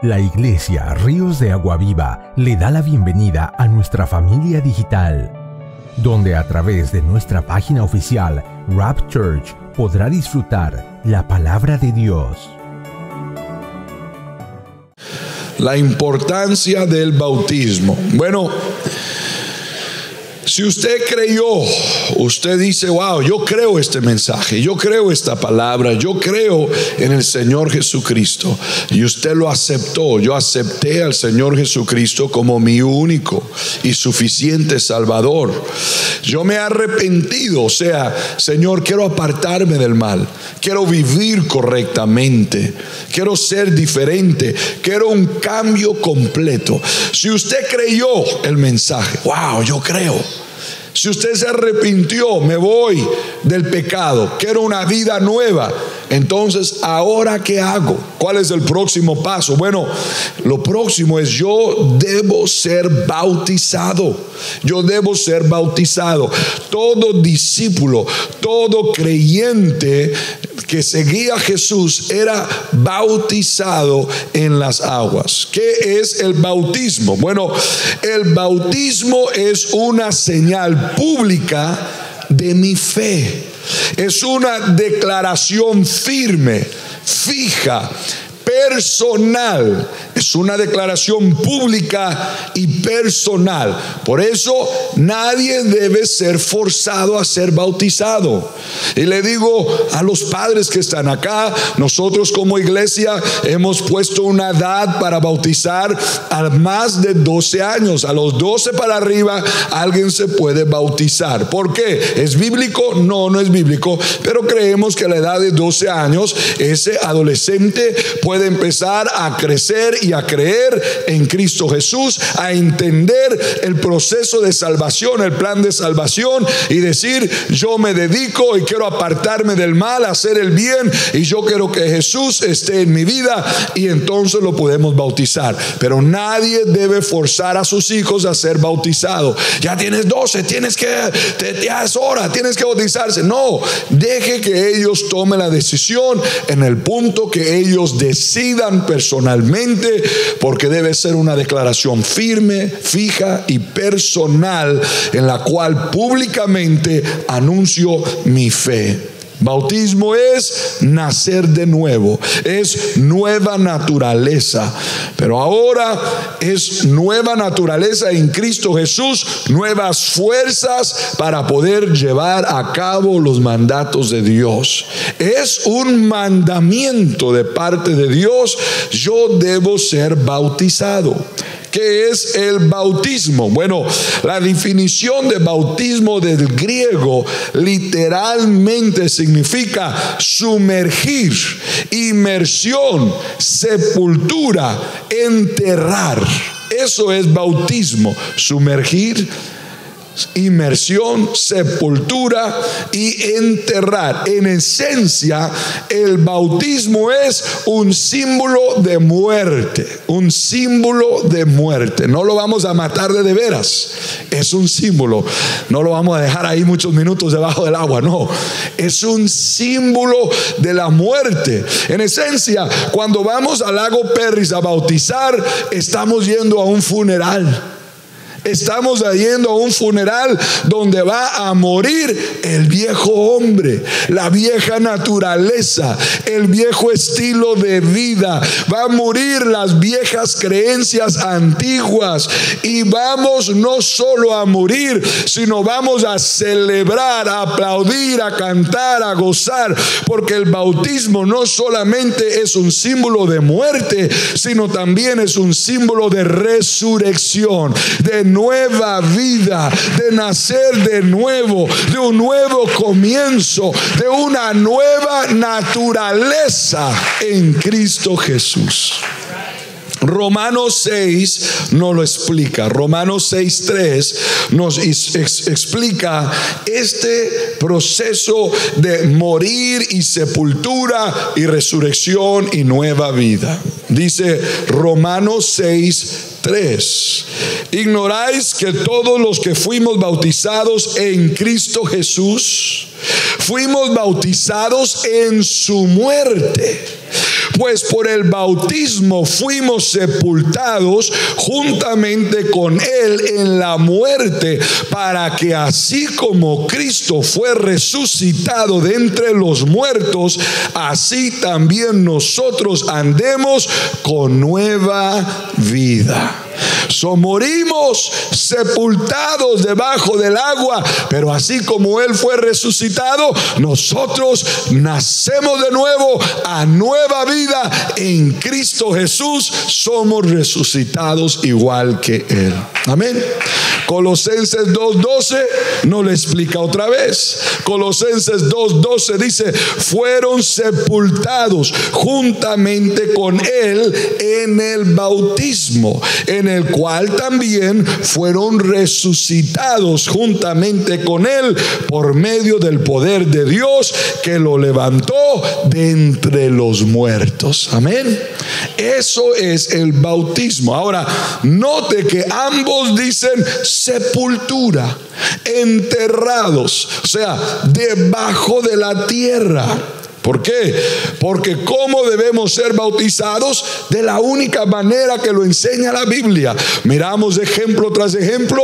La Iglesia Ríos de Agua Viva le da la bienvenida a nuestra familia digital, donde a través de nuestra página oficial Rap Church podrá disfrutar la palabra de Dios. La importancia del bautismo. Bueno, si usted creyó, usted dice, wow, yo creo este mensaje, yo creo esta palabra, yo creo en el Señor Jesucristo, y usted lo aceptó. Yo acepté al Señor Jesucristo como mi único y suficiente Salvador. Yo me he arrepentido, o sea, Señor, quiero apartarme del mal, quiero vivir correctamente, quiero ser diferente, quiero un cambio completo. Si usted creyó el mensaje, wow, yo creo. Si usted se arrepintió, me voy del pecado, quiero una vida nueva. Entonces, ¿ahora qué hago? ¿Cuál es el próximo paso? Bueno, lo próximo es yo debo ser bautizado. Yo debo ser bautizado. Todo discípulo, todo creyente que seguía a Jesús era bautizado en las aguas. ¿Qué es el bautismo? Bueno, el bautismo es una señal pública de mi fe. Es una declaración firme, fija, personal. Es una declaración pública y personal. Por eso nadie debe ser forzado a ser bautizado. Y le digo a los padres que están acá, nosotros como iglesia hemos puesto una edad para bautizar a más de 12 años. A los 12 para arriba alguien se puede bautizar. ¿Por qué? ¿Es bíblico? No, no es bíblico. Pero creemos que a la edad de 12 años ese adolescente puede empezar a crecer y a creer en Cristo Jesús, a entender el proceso de salvación, el plan de salvación, y decir, yo me dedico y quiero apartarme del mal, hacer el bien, y yo quiero que Jesús esté en mi vida, y entonces lo podemos bautizar. Pero nadie debe forzar a sus hijos a ser bautizados. Ya tienes 12, ya es hora, tienes que bautizarse. No, deje que ellos tomen la decisión en el punto que ellos decidan personalmente, porque debe ser una declaración firme, fija y personal en la cual públicamente anuncio mi fe. Bautismo es nacer de nuevo, es nueva naturaleza. Pero ahora es nueva naturaleza en Cristo Jesús, nuevas fuerzas para poder llevar a cabo los mandatos de Dios. Es un mandamiento de parte de Dios. Yo debo ser bautizado. ¿Qué es el bautismo? Bueno, la definición de bautismo del griego literalmente significa sumergir, inmersión, sepultura, enterrar. Eso es bautismo, sumergir, inmersión, sepultura y enterrar. En esencia, el bautismo es un símbolo de muerte. Un símbolo de muerte. No lo vamos a matar de veras. Es un símbolo. No lo vamos a dejar ahí muchos minutos debajo del agua. No. Es un símbolo de la muerte. En esencia, cuando vamos al lago Perris a bautizar, estamos yendo a un funeral. Estamos yendo a un funeral donde va a morir el viejo hombre, la vieja naturaleza, el viejo estilo de vida. Va a morir las viejas creencias antiguas, y vamos no solo a morir, sino vamos a celebrar, a aplaudir, a cantar, a gozar, porque el bautismo no solamente es un símbolo de muerte, sino también es un símbolo de resurrección, de nueva vida, de nacer de nuevo, de un nuevo comienzo, de una nueva naturaleza en Cristo Jesús. Romanos 6 nos lo explica. Romanos 6:3 nos explica este proceso de morir y sepultura y resurrección y nueva vida. Dice Romanos 6:3: ¿ignoráis que todos los que fuimos bautizados en Cristo Jesús fuimos bautizados en su muerte? Pues por el bautismo fuimos sepultados juntamente con Él en la muerte, para que así como Cristo fue resucitado de entre los muertos, así también nosotros andemos con nueva vida. Morimos sepultados debajo del agua, pero así como Él fue resucitado, nosotros nacemos de nuevo a nueva vida en Cristo Jesús. Somos resucitados igual que Él. Amén. Colosenses 2:12 nos lo explica otra vez. Colosenses 2:12 dice: fueron sepultados juntamente con Él en el bautismo, en el cual también fueron resucitados juntamente con Él por medio del poder de Dios que lo levantó de entre los muertos. Amén. Eso es el bautismo. Ahora, note que ambos dicen sepultura, enterrados, o sea, debajo de la tierra. ¿Por qué? Porque ¿cómo debemos ser bautizados? De la única manera que lo enseña la Biblia. Miramos ejemplo tras ejemplo.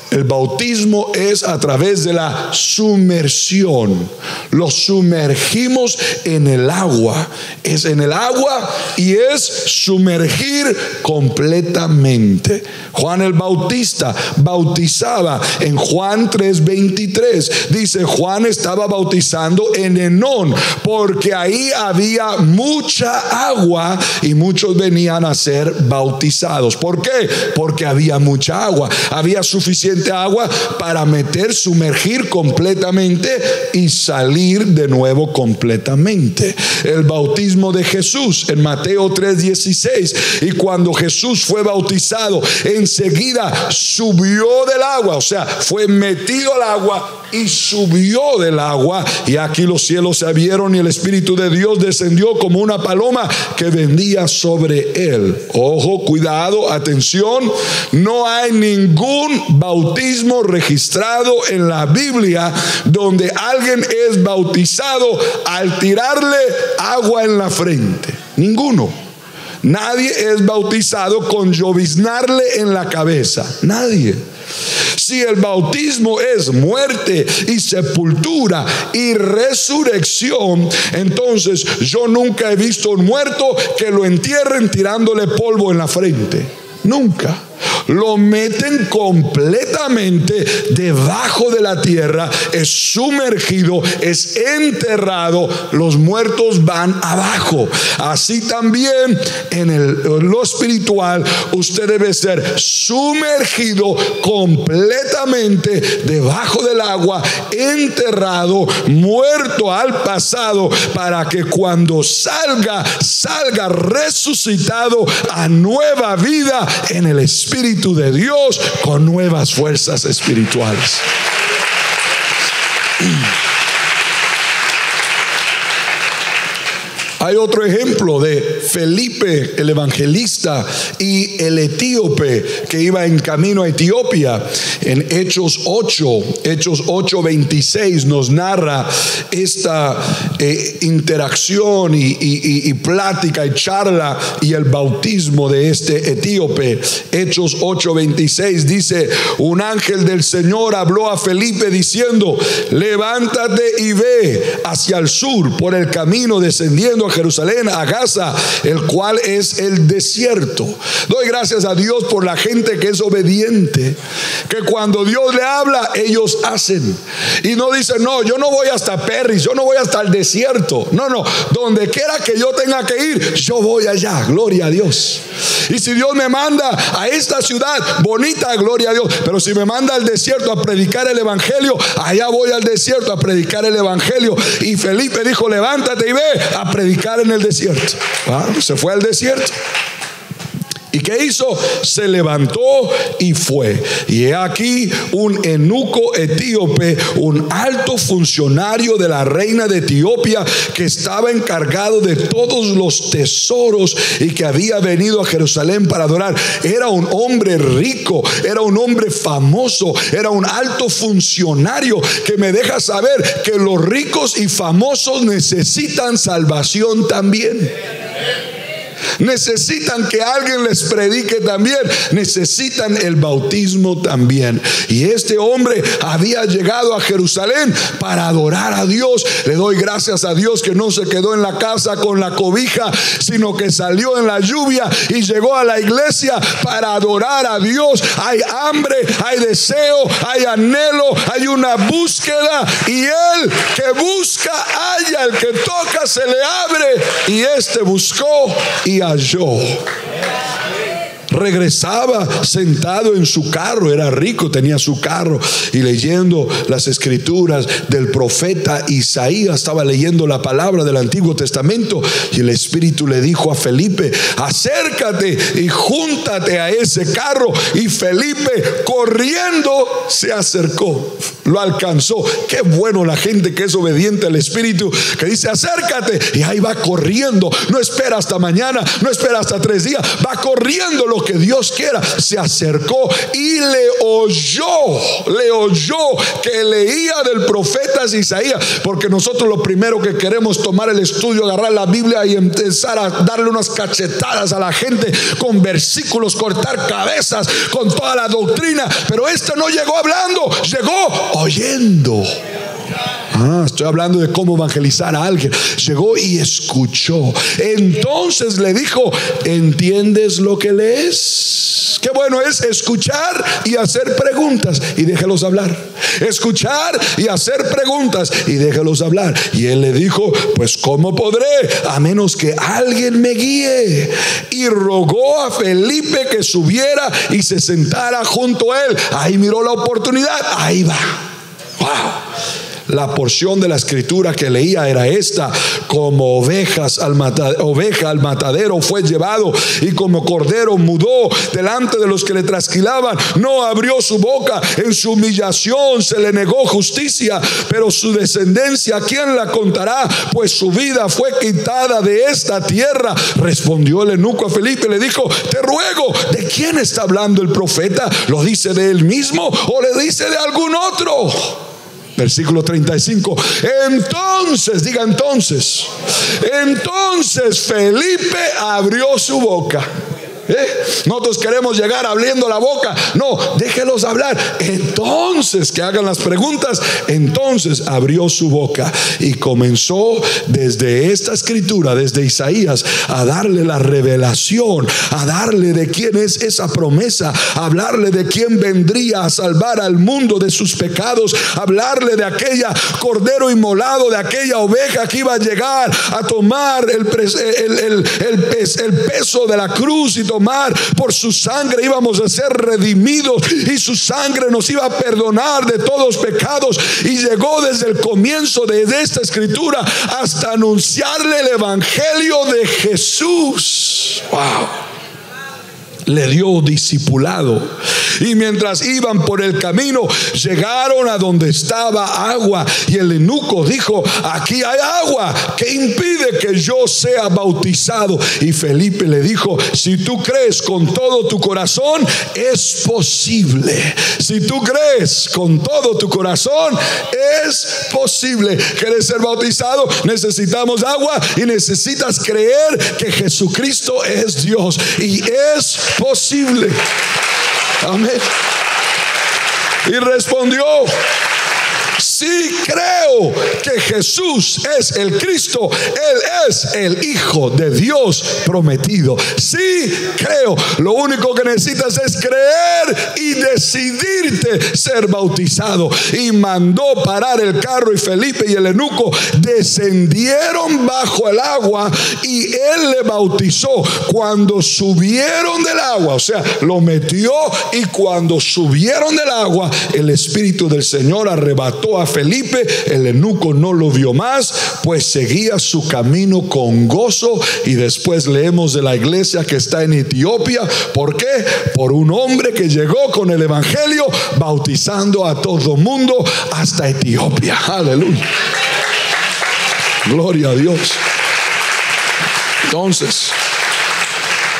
El bautismo es a través de la sumersión. Lo sumergimos en el agua. Es en el agua y es sumergir completamente. Juan el Bautista bautizaba en Juan 3:23. Dice: Juan estaba bautizando en Enón, porque ahí había mucha agua y muchos venían a ser bautizados. ¿Por qué? Porque había mucha agua. Había suficiente agua para sumergir completamente y salir de nuevo completamente. El bautismo de Jesús en Mateo 3:16, y cuando Jesús fue bautizado, enseguida subió del agua, o sea, fue metido al agua y subió del agua, y aquí los cielos se abrieron y el Espíritu de Dios descendió como una paloma que vendía sobre él. Ojo, cuidado, atención, no hay ningún bautismo registrado en la Biblia donde alguien es bautizado al tirarle agua en la frente. Ninguno. Nadie es bautizado con lloviznarle en la cabeza. Nadie. Si el bautismo es muerte y sepultura y resurrección, entonces yo nunca he visto un muerto que lo entierren tirándole polvo en la frente. Nunca. Lo meten completamente debajo de la tierra, es sumergido, es enterrado, los muertos van abajo. Así también en lo espiritual, usted debe ser sumergido completamente debajo del agua, enterrado, muerto al pasado, para que cuando salga resucitado a nueva vida en el Espíritu de Dios, con nuevas fuerzas espirituales. Hay otro ejemplo de Felipe el evangelista y el etíope que iba en camino a Etiopía. En Hechos 8:26 nos narra esta interacción y plática y charla y el bautismo de este etíope. Hechos 8:26 dice: un ángel del Señor habló a Felipe diciendo: levántate y ve hacia el sur por el camino descendiendo a Jerusalén, a Gaza, el cual es el desierto. Doy gracias a Dios por la gente que es obediente, que cuando Dios le habla, ellos hacen. Y no dicen: no, yo no voy hasta Perris, yo no voy hasta el desierto. No, donde quiera que yo tenga que ir, yo voy allá, gloria a Dios. Y si Dios me manda a esta ciudad bonita, gloria a Dios. Pero si me manda al desierto a predicar el evangelio, allá voy al desierto a predicar el evangelio. Y Felipe dijo: levántate y ve a predicar en el desierto. Se fue al desierto. ¿Y qué hizo? Se levantó y fue. Y he aquí un eunuco etíope, un alto funcionario de la reina de Etiopía, que estaba encargado de todos los tesoros y que había venido a Jerusalén para adorar. Era un hombre rico, era un hombre famoso, era un alto funcionario, que me deja saber que los ricos y famosos necesitan salvación también. necesitan que alguien les predique también, necesitan el bautismo también. Y este hombre había llegado a Jerusalén para adorar a Dios. Le doy gracias a Dios que no se quedó en la casa con la cobija, sino que salió en la lluvia y llegó a la iglesia para adorar a Dios. Hay hambre, hay deseo, hay anhelo, hay una búsqueda, y el que busca halla, el que toca se le abre, y este buscó y halló. Regresaba sentado en su carro, era rico, tenía su carro, y leyendo las escrituras del profeta Isaías, estaba leyendo la palabra del Antiguo Testamento, y el Espíritu le dijo a Felipe: acércate y júntate a ese carro. Y Felipe, corriendo, se acercó, lo alcanzó. Qué bueno la gente que es obediente al Espíritu, que dice: acércate, y ahí va corriendo, no espera hasta mañana, no espera hasta 3 días, va corriendo lo que Dios quiera. Se acercó y le oyó que leía del profeta Isaías, porque nosotros lo primero que queremos es tomar el estudio, agarrar la Biblia y empezar a darle unas cachetadas a la gente con versículos, cortar cabezas con toda la doctrina. Pero este no llegó hablando, llegó oyendo. Estoy hablando de cómo evangelizar a alguien. Llegó y escuchó. Entonces le dijo: ¿entiendes lo que lees? Qué bueno es escuchar y hacer preguntas y déjalos hablar. Escuchar y hacer preguntas y déjalos hablar. Y él le dijo: pues ¿cómo podré a menos que alguien me guíe? Y rogó a Felipe que subiera y se sentara junto a él. Ahí miró la oportunidad. Ahí va. Wow. La porción de la escritura que leía era esta: como oveja al matadero fue llevado, y como cordero mudó delante de los que le trasquilaban. No abrió su boca, en su humillación se le negó justicia. Pero su descendencia, ¿quién la contará? Pues su vida fue quitada de esta tierra. Respondió el eunuco a Felipe y le dijo: te ruego, ¿de quién está hablando el profeta? ¿Lo dice de él mismo o le dice de algún otro? Versículo 35. Entonces, diga entonces Felipe abrió su boca. Nosotros queremos llegar abriendo la boca. No, déjelos hablar. Entonces, que hagan las preguntas. Entonces abrió su boca y comenzó desde esta escritura, desde Isaías, a darle la revelación, a darle de quién es esa promesa, a hablarle de quién vendría a salvar al mundo de sus pecados, a hablarle de aquella cordero inmolado, de aquella oveja que iba a llegar a tomar el peso de la cruz, y tomar por su sangre íbamos a ser redimidos, y su sangre nos iba a perdonar de todos pecados. Y llegó desde el comienzo de esta escritura hasta anunciarle el evangelio de Jesús. Wow. Le dio discipulado. Y mientras iban por el camino, llegaron a donde estaba agua. Y el eunuco dijo: aquí hay agua, ¿qué impide que yo sea bautizado? Y Felipe le dijo: si tú crees con todo tu corazón, es posible. Si tú crees con todo tu corazón, es posible. ¿Quieres ser bautizado? Necesitamos agua y necesitas creer que Jesucristo es Dios, y es posible. Amén. Y respondió: sí creo que Jesús es el Cristo, Él es el Hijo de Dios prometido. Sí creo. Lo único que necesitas es creer y decidirte ser bautizado. Y mandó parar el carro, y Felipe y el eunuco descendieron bajo el agua, y él le bautizó. Cuando subieron del agua, o sea, lo metió, y cuando subieron del agua, el Espíritu del Señor arrebató a Felipe. El eunuco no lo vio más, pues seguía su camino con gozo. Y después leemos de la iglesia que está en Etiopía. ¿Por qué? Por un hombre que llegó con el evangelio, bautizando a todo mundo hasta Etiopía. Aleluya. Gloria a Dios. Entonces,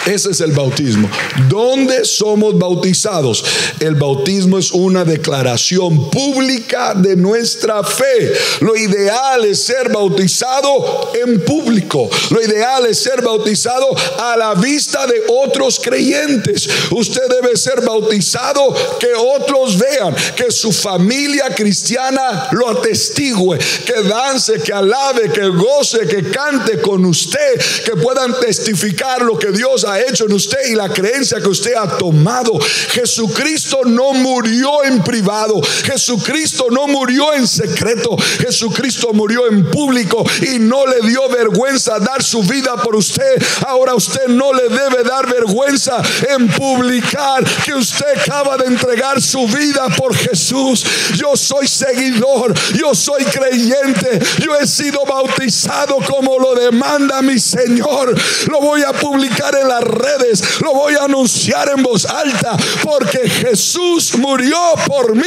Ese es el bautismo. ¿Dónde somos bautizados? El bautismo es una declaración pública de nuestra fe. Lo ideal es ser bautizado en público. Lo ideal es ser bautizado a la vista de otros creyentes. Usted debe ser bautizado que otros vean, que su familia cristiana lo atestigue, que dance, que alabe, que goce, que cante con usted, que puedan testificar lo que Dios ha hecho en usted y la creencia que usted ha tomado. Jesucristo no murió en privado. Jesucristo no murió en secreto. Jesucristo murió en público y no le dio vergüenza dar su vida por usted. Ahora usted no le debe dar vergüenza en publicar que usted acaba de entregar su vida por Jesús. Yo soy seguidor, yo soy creyente, yo he sido bautizado como lo demanda mi Señor. Lo voy a publicar en las redes, lo voy a anunciar en voz alta, porque Jesús murió por mí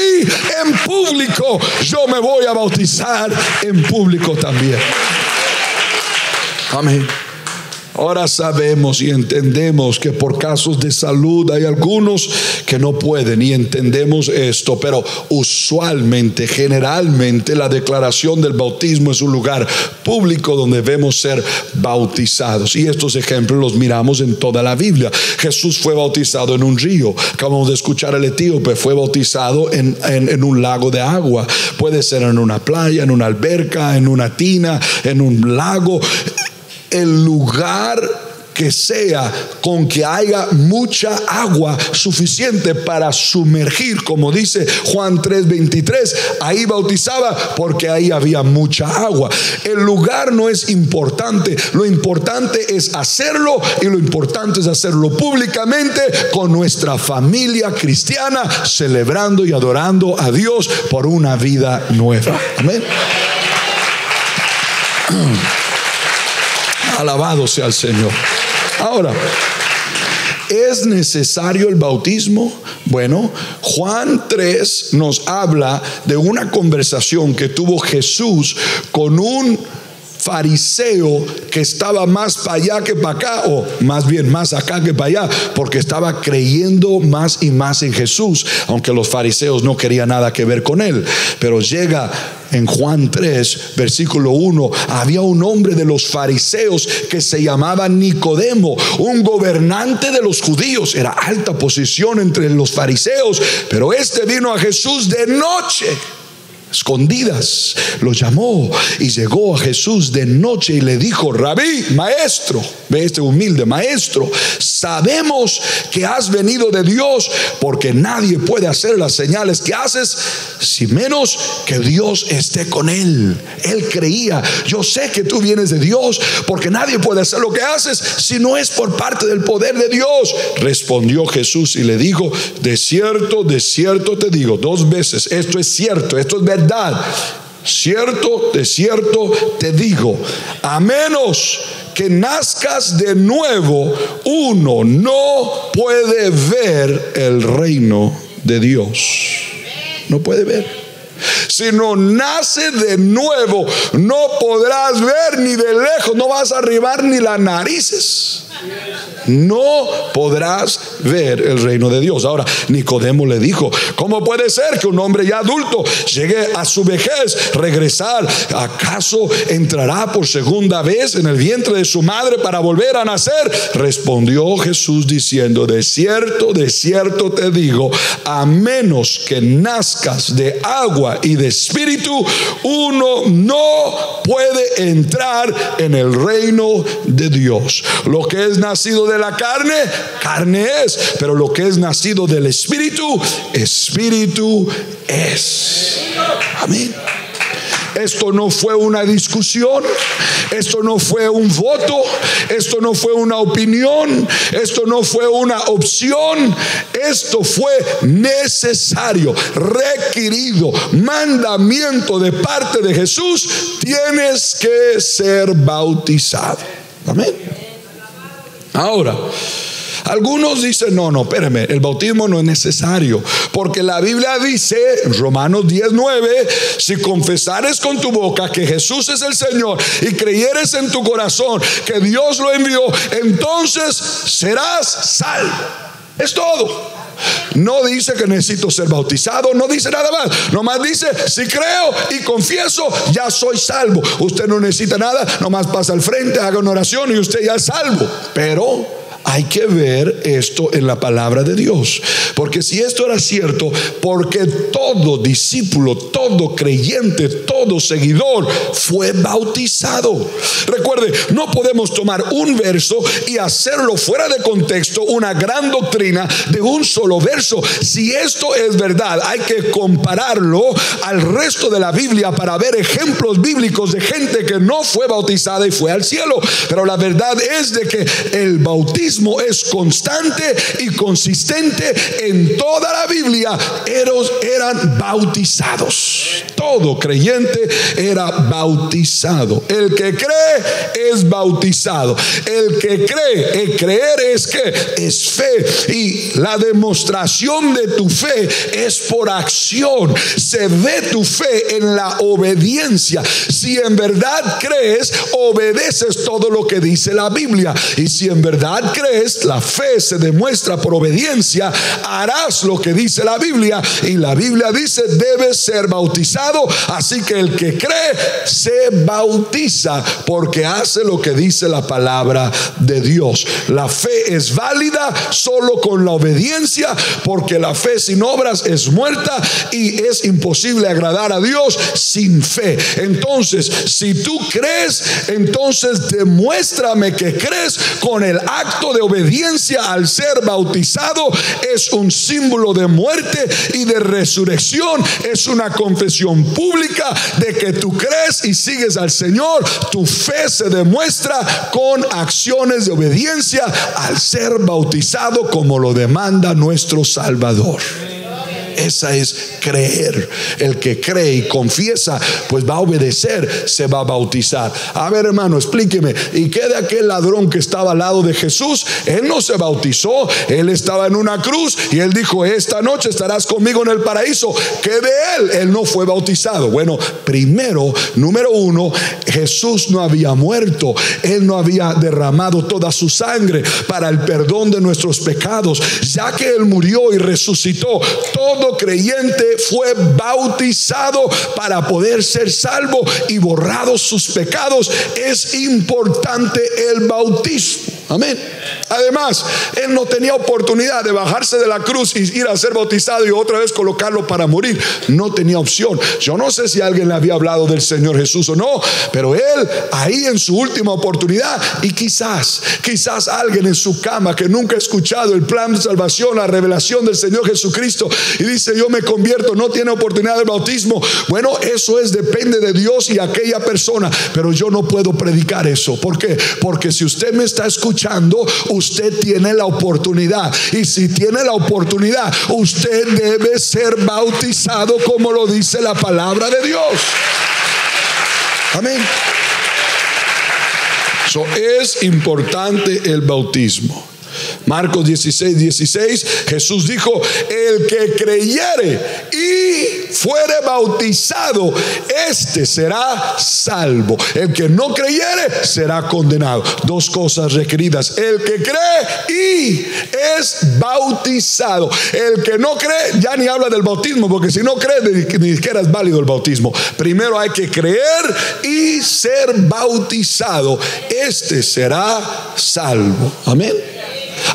en público. Yo me voy a bautizar en público también. Amén. Ahora sabemos y entendemos que por casos de salud hay algunos que no pueden, y entendemos esto, pero usualmente, generalmente, la declaración del bautismo es un lugar público donde debemos ser bautizados. Y estos ejemplos los miramos en toda la Biblia. Jesús fue bautizado en un río. Acabamos de escuchar al etíope, fue bautizado en un lago de agua. Puede ser en una playa, en una alberca, en una tina, en un lago. El lugar que sea con que haya mucha agua suficiente para sumergir, como dice Juan 3:23, ahí bautizaba porque ahí había mucha agua. El lugar no es importante, lo importante es hacerlo, y lo importante es hacerlo públicamente con nuestra familia cristiana, celebrando y adorando a Dios por una vida nueva. Amén. Alabado sea el Señor. Ahora, ¿es necesario el bautismo? Bueno, Juan 3 nos habla de una conversación que tuvo Jesús con un fariseo que estaba más para allá que para acá, o más bien más acá que para allá, porque estaba creyendo más y más en Jesús, aunque los fariseos no querían nada que ver con él. Pero llega en Juan 3, versículo 1, había un hombre de los fariseos que se llamaba Nicodemo, un gobernante de los judíos. Era alta posición entre los fariseos, pero este vino a Jesús de noche, escondidas, lo llamó y llegó a Jesús de noche y le dijo: Rabí, maestro, ve este humilde maestro, sabemos que has venido de Dios, porque nadie puede hacer las señales que haces si menos que Dios esté con él. Él creía: yo sé que tú vienes de Dios, porque nadie puede hacer lo que haces si no es por parte del poder de Dios. Respondió Jesús y le dijo: de cierto te digo, 2 veces, esto es cierto, esto es verdad. Cierto, de cierto te digo, a menos que nazcas de nuevo, uno no puede ver el reino de Dios. No puede ver. Si no nace de nuevo, no podrás ver ni de lejos, no vas a arribar ni las narices. No podrás ver el reino de Dios. Ahora, Nicodemo le dijo: ¿cómo puede ser que un hombre ya adulto llegue a su vejez regresar? ¿Acaso entrará por segunda vez en el vientre de su madre para volver a nacer? Respondió Jesús diciendo: de cierto te digo, a menos que nazcas de agua y de espíritu, uno no puede entrar en el reino de Dios. Lo que es nacido de la carne, carne es, pero lo que es nacido del espíritu, espíritu es. Amén. Esto no fue una discusión, esto no fue un voto, esto no fue una opinión, esto no fue una opción, esto fue necesario, requerido, mandamiento de parte de Jesús: tienes que ser bautizado. Amén. Ahora, Algunos dicen, no, espérame, el bautismo no es necesario, porque la Biblia dice, en Romanos 10:9, si confesares con tu boca que Jesús es el Señor y creyeres en tu corazón que Dios lo envió, entonces serás salvo. Es todo. No dice que necesito ser bautizado, no dice nada más. Nomás dice, si creo y confieso, ya soy salvo. Usted no necesita nada, nomás pasa al frente, haga una oración y usted ya es salvo. Pero hay que ver esto en la palabra de Dios, porque si esto era cierto, porque todo discípulo, todo creyente, todo seguidor fue bautizado. Recuerde, no podemos tomar un verso y hacerlo fuera de contexto, una gran doctrina de un solo verso. Si esto es verdad, hay que compararlo al resto de la Biblia para ver ejemplos bíblicos de gente que no fue bautizada y fue al cielo. Pero la verdad es de que el bautismo es constante y consistente en toda la Biblia. Eran bautizados. Todo creyente era bautizado. El que cree es bautizado. El que cree, el creer es que es fe, y la demostración de tu fe es por acción. Se ve tu fe en la obediencia. Si en verdad crees, obedeces todo lo que dice la Biblia, y si en verdad crees, la fe se demuestra por obediencia, harás lo que dice la Biblia, y la Biblia dice debes ser bautizado. Así que el que cree se bautiza porque hace lo que dice la palabra de Dios. La fe es válida solo con la obediencia, porque la fe sin obras es muerta y es imposible agradar a Dios sin fe. Entonces, si tú crees, entonces demuéstrame que crees con el acto de obediencia al ser bautizado. Es un símbolo de muerte y de resurrección. Es una confesión pública de que tú crees y sigues al Señor. Tu fe se demuestra con acciones de obediencia al ser bautizado como lo demanda nuestro Salvador. Esa es creer. El que cree y confiesa, pues va a obedecer, se va a bautizar. A ver, hermano, explíqueme. ¿Y qué de aquel ladrón que estaba al lado de Jesús? Él no se bautizó, él estaba en una cruz y él dijo, esta noche estarás conmigo en el paraíso. ¿Qué de él? Él no fue bautizado. Bueno, primero, número uno, Jesús no había muerto. Él no había derramado toda su sangre para el perdón de nuestros pecados. Ya que él murió y resucitó, todo creyente fue bautizado para poder ser salvo y borrados sus pecados. Es importante el bautismo. Amén. Además, él no tenía oportunidad de bajarse de la cruz y ir a ser bautizado y otra vez colocarlo para morir. No tenía opción. Yo no sé si alguien le había hablado del Señor Jesús o no, pero él ahí en su última oportunidad, y quizás alguien en su cama que nunca ha escuchado el plan de salvación, la revelación del Señor Jesucristo, y dice, yo me convierto, no tiene oportunidad del bautismo. Bueno, eso depende de Dios y aquella persona, pero yo no puedo predicar eso. ¿Por qué? Porque si usted me está escuchando, usted tiene la oportunidad, y si tiene la oportunidad, usted debe ser bautizado como lo dice la palabra de Dios. Amén. Es importante el bautismo. Marcos 16:16, Jesús dijo, el que creyere y fuere bautizado, este será salvo. El que no creyere será condenado. Dos cosas requeridas: el que cree y es bautizado. El que no cree ya ni habla del bautismo, porque si no cree ni siquiera es válido el bautismo. Primero hay que creer y ser bautizado. Este será salvo. Amén.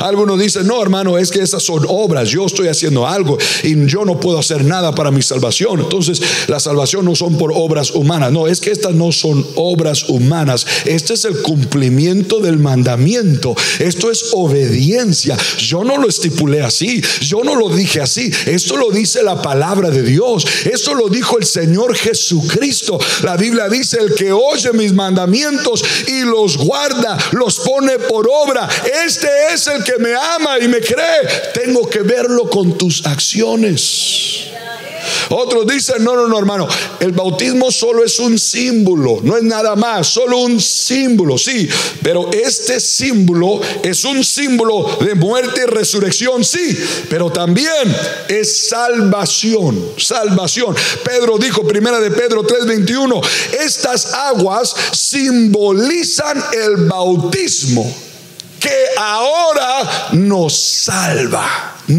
Algunos dicen, no, hermano, es que esas son obras. Yo estoy haciendo algo y yo no puedo hacer nada para mi salvación. Entonces la salvación no son por obras humanas. No, es que estas no son obras humanas. Este es el cumplimiento del mandamiento. Esto es obediencia. Yo no lo estipulé así, yo no lo dije así. Esto lo dice la palabra de Dios. Esto lo dijo el Señor Jesucristo. La Biblia dice, el que oye mis mandamientos y los guarda, los pone por obra, este es el que me ama y me cree. Tengo que verlo con tus acciones. Otros dicen, no, hermano, el bautismo solo es un símbolo, no es nada más, solo un símbolo, sí, pero este símbolo es un símbolo de muerte y resurrección, sí, pero también es salvación. Pedro dijo, primera de Pedro 3:21, estas aguas simbolizan el bautismo que ahora nos salva. Y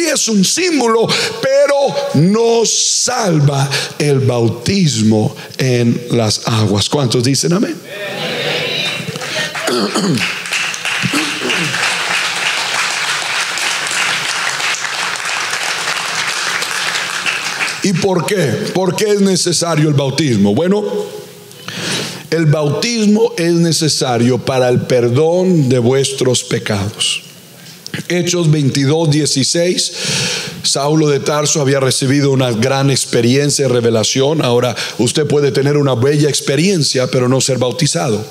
es un símbolo, pero nos salva el bautismo en las aguas. ¿Cuántos dicen amén? ¿Y por qué? ¿Por qué es necesario el bautismo? Bueno, el bautismo es necesario para el perdón de vuestros pecados. Hechos 22:16, Saulo de Tarso había recibido una gran experiencia de revelación. Ahora usted puede tener una bella experiencia pero no ser bautizado.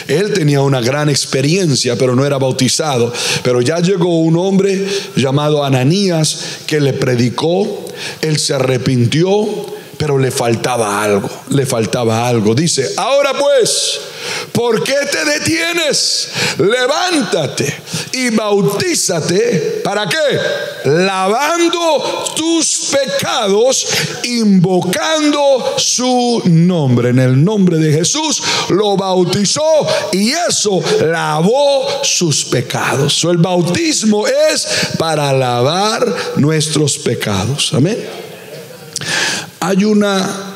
Él tenía una gran experiencia pero no era bautizado. Pero ya llegó un hombre llamado Ananías que le predicó. Él se arrepintió, pero le faltaba algo. Dice, ahora pues, ¿por qué te detienes? Levántate y bautízate. ¿Para qué? Lavando tus pecados, invocando su nombre. En el nombre de Jesús lo bautizó y eso lavó sus pecados. El bautismo es para lavar nuestros pecados. Amén. Hay una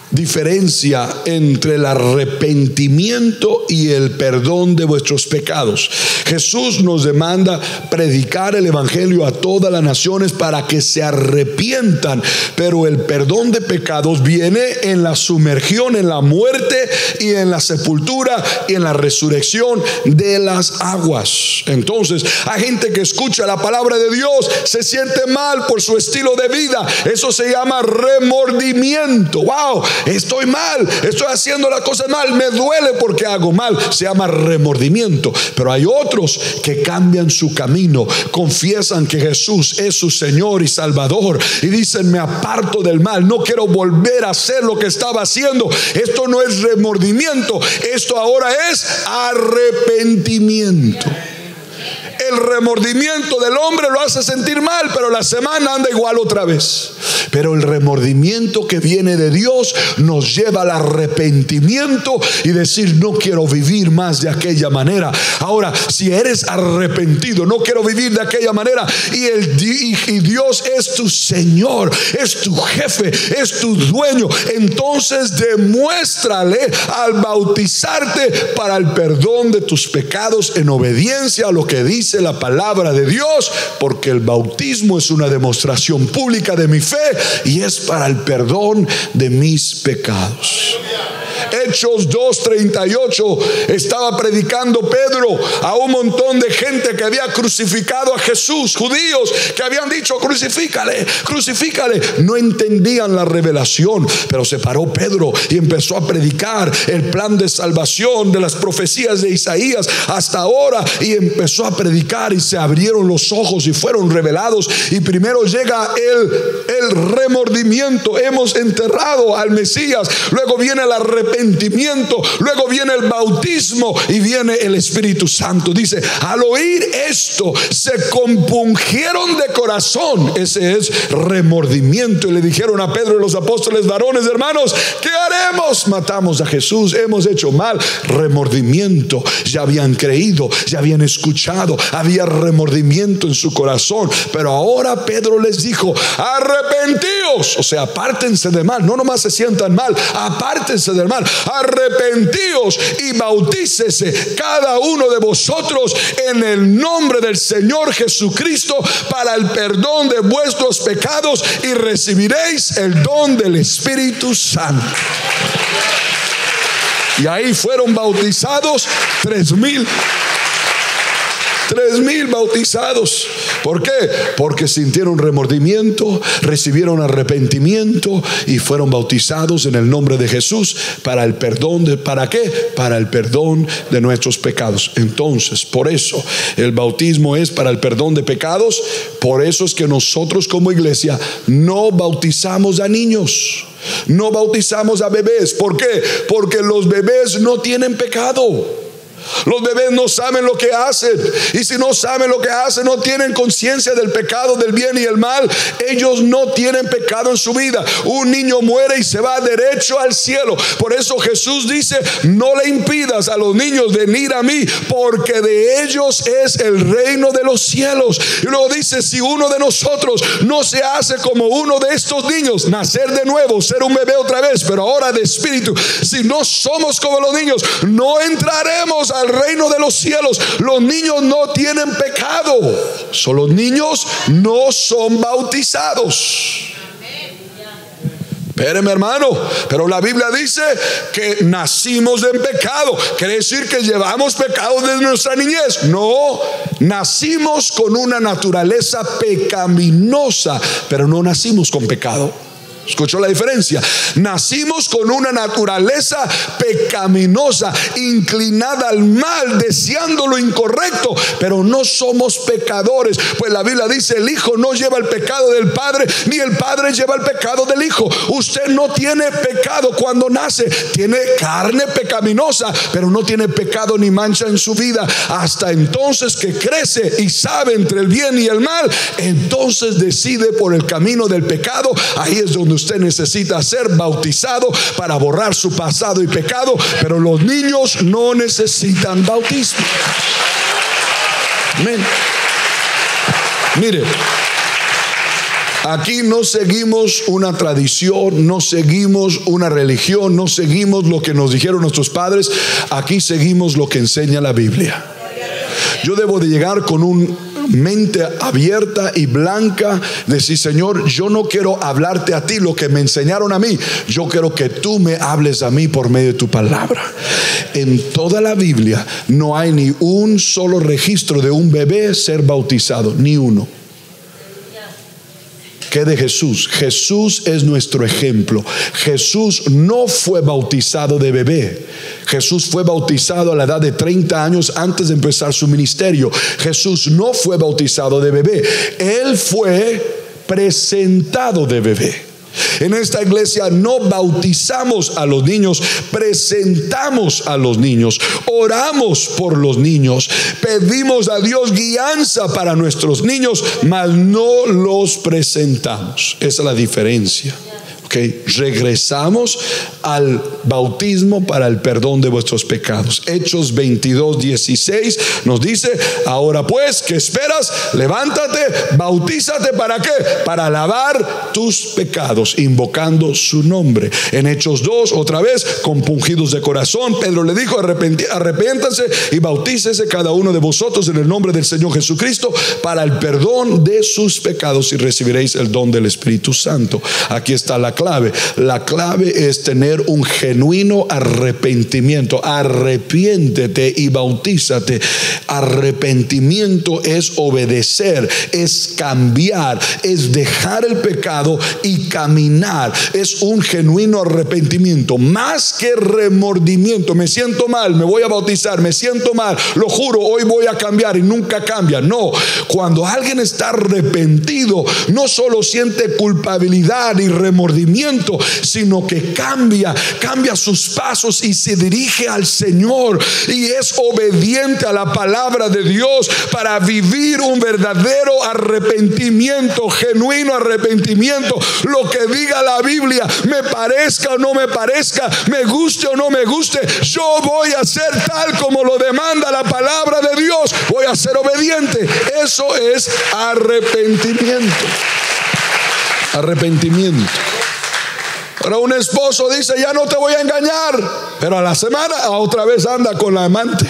diferencia entre el arrepentimiento y el perdón de vuestros pecados. Jesús nos demanda predicar el evangelio a todas las naciones para que se arrepientan, pero el perdón de pecados viene en la sumergión, en la muerte y en la sepultura y en la resurrección de las aguas. Entonces hay gente que escucha la palabra de Dios, se siente mal por su estilo de vida. Eso se llama remordimiento. Wow, estoy mal, estoy haciendo las cosas mal, me duele porque hago mal. Se llama remordimiento. Pero hay otros que cambian su camino, confiesan que Jesús es su Señor y Salvador y dicen, me aparto del mal, no quiero volver a hacer lo que estaba haciendo. Esto no es remordimiento, esto ahora es arrepentimiento. El remordimiento del hombre lo hace sentir mal, pero la semana anda igual otra vez. Pero el remordimiento que viene de Dios nos lleva al arrepentimiento y decir, no quiero vivir más de aquella manera. Ahora, si eres arrepentido, no quiero vivir de aquella manera, y Dios es tu Señor, es tu jefe, es tu dueño, entonces demuéstrale al bautizarte para el perdón de tus pecados en obediencia a lo que dice la palabra de Dios, porque el bautismo es una demostración pública de mi fe y es para el perdón de mis pecados. Hechos 2:38, estaba predicando Pedro a un montón de gente que había crucificado a Jesús, judíos que habían dicho, crucifícale. No entendían la revelación, pero se paró Pedro y empezó a predicar el plan de salvación de las profecías de Isaías hasta ahora, y empezó a predicar y se abrieron los ojos y fueron revelados. Y primero llega el remordimiento, hemos enterrado al Mesías, luego viene el arrepentimiento, luego viene el bautismo y viene el Espíritu Santo. Dice, al oír esto se compungieron de corazón. Ese es remordimiento. Y le dijeron a Pedro y los apóstoles, varones, hermanos, ¿qué haremos? Matamos a Jesús, hemos hecho mal. Remordimiento. Ya habían creído, ya habían escuchado, había remordimiento en su corazón. Pero ahora Pedro les dijo, arrepentíos, o sea, apártense del mal. No nomás se sientan mal, apártense del mal, arrepentíos y bautícese cada uno de vosotros en el nombre del Señor Jesucristo para el perdón de vuestros pecados y recibiréis el don del Espíritu Santo. Y ahí fueron bautizados 3,000. 3,000 bautizados. ¿Por qué? Porque sintieron remordimiento, recibieron arrepentimiento y fueron bautizados en el nombre de Jesús para el perdón ¿para qué? Para el perdón de nuestros pecados. Entonces, por eso el bautismo es para el perdón de pecados. Por eso es que nosotros como iglesia no bautizamos a niños, no bautizamos a bebés. ¿Por qué? Porque los bebés no tienen pecado. Los bebés no saben lo que hacen, y si no saben lo que hacen, no tienen conciencia del pecado, del bien y el mal. Ellos no tienen pecado en su vida. Un niño muere y se va derecho al cielo. Por eso Jesús dice: no le impidas a los niños venir a mí, porque de ellos es el reino de los cielos. Y luego dice: si uno de nosotros no se hace como uno de estos niños, nacer de nuevo, ser un bebé otra vez, pero ahora de espíritu, si no somos como los niños, no entraremos al reino de los cielos. Los niños no tienen pecado. Los niños no son bautizados. Espéreme, hermano, pero la Biblia dice que nacimos en pecado. ¿Quiere decir que llevamos pecado desde nuestra niñez? No, nacimos con una naturaleza pecaminosa, pero no nacimos con pecado. ¿Escuchó la diferencia? Nacimos con una naturaleza pecaminosa, inclinada al mal, deseando lo incorrecto, pero no somos pecadores. Pues la Biblia dice: el Hijo no lleva el pecado del Padre, ni el Padre lleva el pecado del Hijo. Usted no tiene pecado cuando nace. Tiene carne pecaminosa, pero no tiene pecado ni mancha en su vida. Hasta entonces que crece y sabe entre el bien y el mal, entonces decide por el camino del pecado. Ahí es donde usted necesita ser bautizado para borrar su pasado y pecado. Pero los niños no necesitan bautismo. Amén. Mire, aquí no seguimos una tradición, no seguimos una religión, no seguimos lo que nos dijeron nuestros padres. Aquí seguimos lo que enseña la Biblia. Yo debo de llegar con un mente abierta y blanca, decir: Señor, yo no quiero hablarte a ti lo que me enseñaron a mí, yo quiero que tú me hables a mí por medio de tu palabra. En toda la Biblia no hay ni un solo registro de un bebé ser bautizado, ni uno. ¿Qué de Jesús? Jesús es nuestro ejemplo. Jesús no fue bautizado de bebé. Jesús fue bautizado a la edad de 30 años antes de empezar su ministerio. Jesús no fue bautizado de bebé. Él fue presentado de bebé. En esta iglesia no bautizamos a los niños, presentamos a los niños, oramos por los niños, pedimos a Dios guianza para nuestros niños, mas no los presentamos. Esa es la diferencia. Okay. Regresamos al bautismo para el perdón de vuestros pecados. Hechos 22:16 nos dice: ahora pues, ¿qué esperas? Levántate, bautízate. ¿Para qué? Para lavar tus pecados, invocando su nombre. En Hechos 2, otra vez, compungidos de corazón, Pedro le dijo: arrepiéntanse y bautícese cada uno de vosotros en el nombre del Señor Jesucristo para el perdón de sus pecados, y recibiréis el don del Espíritu Santo. Aquí está la clave. La clave es tener un genuino arrepentimiento. Arrepiéntete y bautízate. Arrepentimiento es obedecer, es cambiar, es dejar el pecado y caminar. Es un genuino arrepentimiento, más que remordimiento. Me siento mal, me voy a bautizar, me siento mal, lo juro, hoy voy a cambiar, y nunca cambia. No, cuando alguien está arrepentido, no solo siente culpabilidad y remordimiento, sino que cambia sus pasos y se dirige al Señor y es obediente a la palabra de Dios para vivir un verdadero arrepentimiento, genuino arrepentimiento. Lo que diga la Biblia, me parezca o no me parezca, me guste o no me guste, yo voy a ser tal como lo demanda la palabra de Dios. Voy a ser obediente. Eso es arrepentimiento. Arrepentimiento. Ahora un esposo dice: ya no te voy a engañar, pero a la semana otra vez anda con la amante.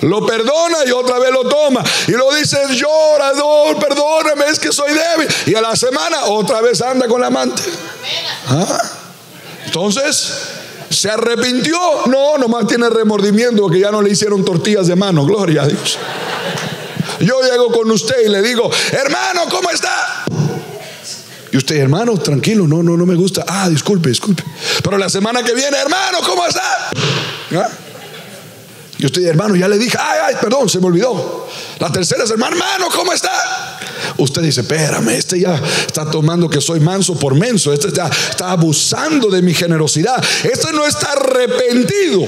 Lo perdona y otra vez lo toma, y lo dice: llora, no, perdóname, es que soy débil, y a la semana otra vez anda con la amante. Entonces, ¿se arrepintió? No, nomás tiene remordimiento porque ya no le hicieron tortillas de mano. Gloria a Dios. yo llego con usted y le digo, hermano, ¿cómo está? Y usted, hermano, tranquilo, no me gusta. Disculpe. Pero la semana que viene, hermano, ¿cómo está? ¿Ah? Y usted, hermano, ya le dije, perdón, se me olvidó. La tercera semana, hermano, ¿cómo está? Usted dice, espérame, este ya está tomando que soy manso por menso. Este ya está abusando de mi generosidad. Este no está arrepentido.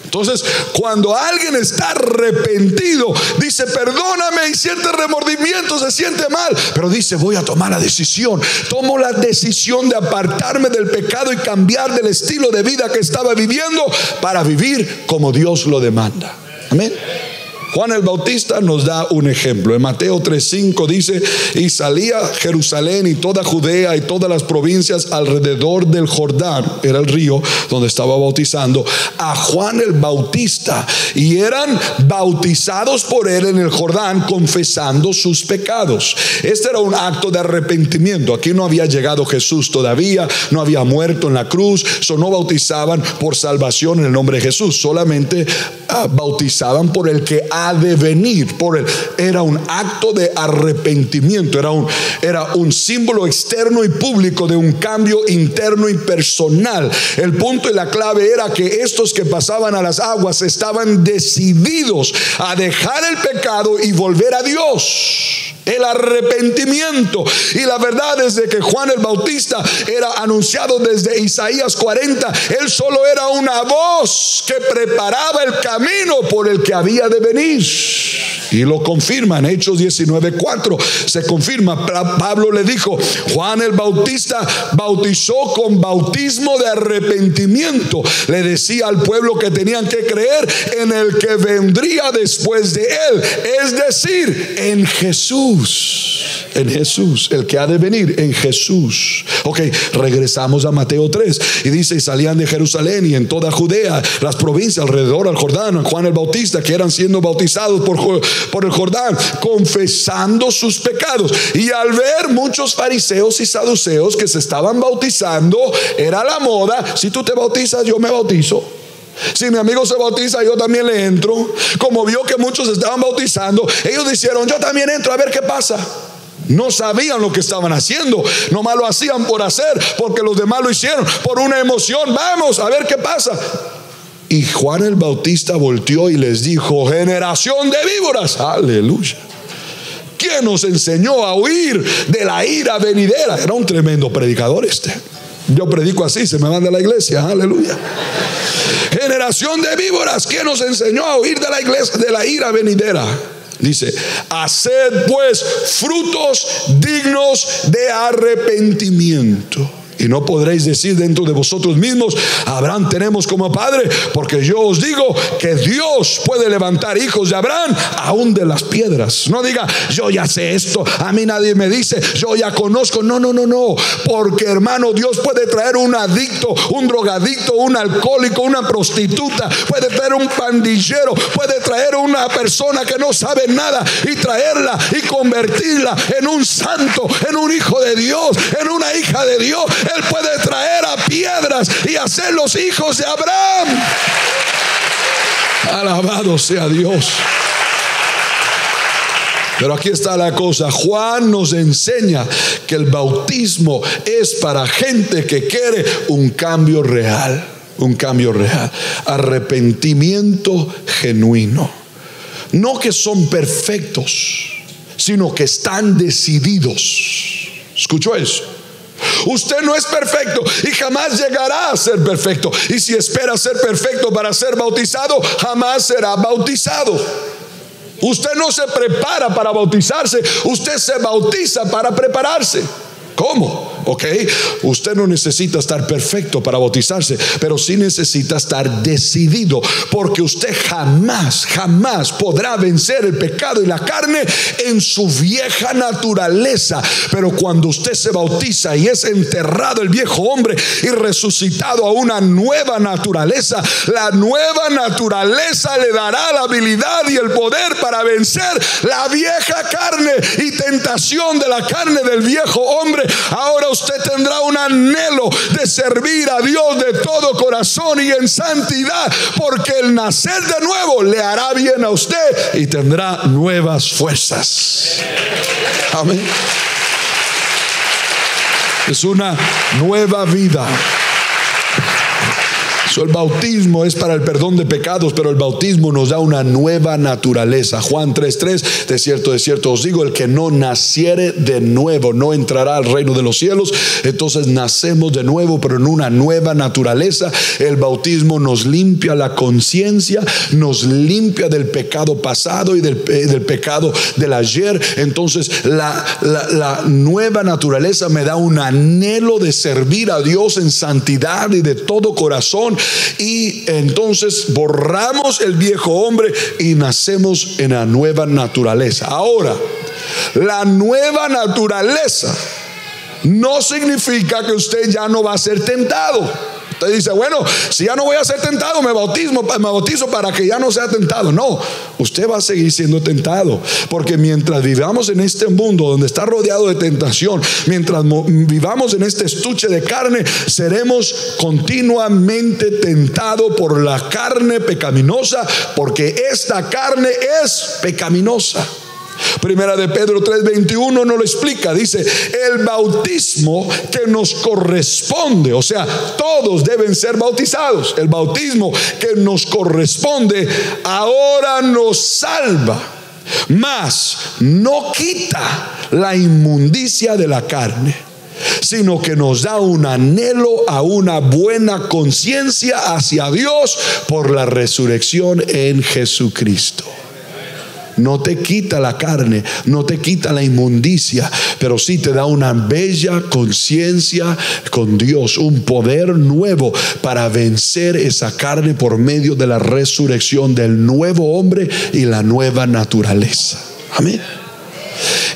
Entonces, cuando alguien está arrepentido, dice, perdóname, y siente remordimiento, se siente mal, pero dice, voy a tomar la decisión. Tomo la decisión de apartarme del pecado y cambiar del estilo de vida que estaba viviendo para vivir como Dios lo demanda. Amén. Juan el Bautista nos da un ejemplo. En Mateo 3:5 dice, y salía Jerusalén y toda Judea y todas las provincias alrededor del Jordán, era el río donde estaba bautizando, a Juan el Bautista, y eran bautizados por él en el Jordán, confesando sus pecados. Este era un acto de arrepentimiento. Aquí no había llegado Jesús todavía, no había muerto en la cruz, no bautizaban por salvación en el nombre de Jesús, solamente bautizaban por el que ha de venir. Era un acto de arrepentimiento, era un símbolo externo y público de un cambio interno y personal. El punto y la clave era que estos que pasaban a las aguas estaban decididos a dejar el pecado y volver a Dios. El arrepentimiento. Y la verdad es de que Juan el Bautista era anunciado desde Isaías 40. Él solo era una voz que preparaba el camino por el que había de venir. Y lo confirma en Hechos 19:4. Se confirma. Pablo le dijo, Juan el Bautista bautizó con bautismo de arrepentimiento. Le decía al pueblo que tenían que creer en el que vendría después de él, es decir, en Jesús. En Jesús, el que ha de venir, en Jesús. Ok, regresamos a Mateo 3 y dice, y salían de Jerusalén y en toda Judea, las provincias alrededor al Jordán, Juan el Bautista, que eran siendo bautizados por el Jordán, confesando sus pecados. Y al ver muchos fariseos y saduceos que se estaban bautizando, era la moda. Si tú te bautizas, yo me bautizo. Si mi amigo se bautiza, yo también le entro. Como vio que muchos estaban bautizando, ellos dijeron, yo también entro a ver qué pasa. No sabían lo que estaban haciendo, nomás lo hacían por hacer, porque los demás lo hicieron por una emoción. Vamos a ver qué pasa. Y Juan el Bautista volteó y les dijo, generación de víboras, aleluya, ¿quién nos enseñó a huir de la ira venidera? Era un tremendo predicador este. Yo predico así, se me van de la iglesia, aleluya. Generación de víboras, ¿quién nos enseñó a huir de la iglesia, de la ira venidera? Dice, haced pues frutos dignos de arrepentimiento. Y no podréis decir dentro de vosotros mismos, Abraham tenemos como padre, porque yo os digo que Dios puede levantar hijos de Abraham aún de las piedras. No diga, yo ya sé esto, a mí nadie me dice, yo ya conozco. No, porque hermano, Dios puede traer un adicto, un drogadicto, un alcohólico, una prostituta, puede traer un pandillero, puede traer una persona que no sabe nada y traerla y convertirla en un santo, en un hijo de Dios, en una hija de Dios. Él puede traer a piedras y hacer los hijos de Abraham. Alabado sea Dios. Pero aquí está la cosa. Juan nos enseña que el bautismo es para gente que quiere un cambio real. Un cambio real. Arrepentimiento genuino. No que son perfectos, sino que están decididos. ¿Escuchó eso? Usted no es perfecto y jamás llegará a ser perfecto. Y si espera ser perfecto para ser bautizado, jamás será bautizado. Usted no se prepara para bautizarse, usted se bautiza para prepararse. ¿Cómo? Ok, usted no necesita estar perfecto para bautizarse, pero sí necesita estar decidido, porque usted jamás podrá vencer el pecado y la carne en su vieja naturaleza. Pero cuando usted se bautiza y es enterrado el viejo hombre y resucitado a una nueva naturaleza, la nueva naturaleza le dará la habilidad y el poder para vencer la vieja carne y tentación de la carne del viejo hombre. Ahora usted tendrá un anhelo de servir a Dios de todo corazón y en santidad, porque el nacer de nuevo le hará bien a usted y tendrá nuevas fuerzas. Amén. Es una nueva vida. El bautismo es para el perdón de pecados, pero el bautismo nos da una nueva naturaleza. Juan 3:3, de cierto os digo, el que no naciere de nuevo no entrará al reino de los cielos. Entonces nacemos de nuevo, pero en una nueva naturaleza. El bautismo nos limpia la conciencia, nos limpia del pecado pasado y del pecado del ayer. Entonces la nueva naturaleza me da un anhelo de servir a Dios en santidad y de todo corazón. Y entonces borramos el viejo hombre y nacemos en la nueva naturaleza. Ahora, la nueva naturaleza no significa que usted ya no va a ser tentado. Usted dice, bueno, si ya no voy a ser tentado, me bautizo para que ya no sea tentado. No, usted va a seguir siendo tentado, porque mientras vivamos en este mundo donde está rodeado de tentación, mientras vivamos en este estuche de carne, seremos continuamente tentados por la carne pecaminosa, porque esta carne es pecaminosa. Primera de Pedro 3:21 nos lo explica. Dice, el bautismo que nos corresponde, o sea, todos deben ser bautizados. El bautismo que nos corresponde ahora nos salva, mas no quita la inmundicia de la carne, sino que nos da un anhelo a una buena conciencia hacia Dios por la resurrección en Jesucristo. No te quita la carne, no te quita la inmundicia, pero sí te da una bella conciencia con Dios, un poder nuevo para vencer esa carne por medio de la resurrección del nuevo hombre y la nueva naturaleza. Amén.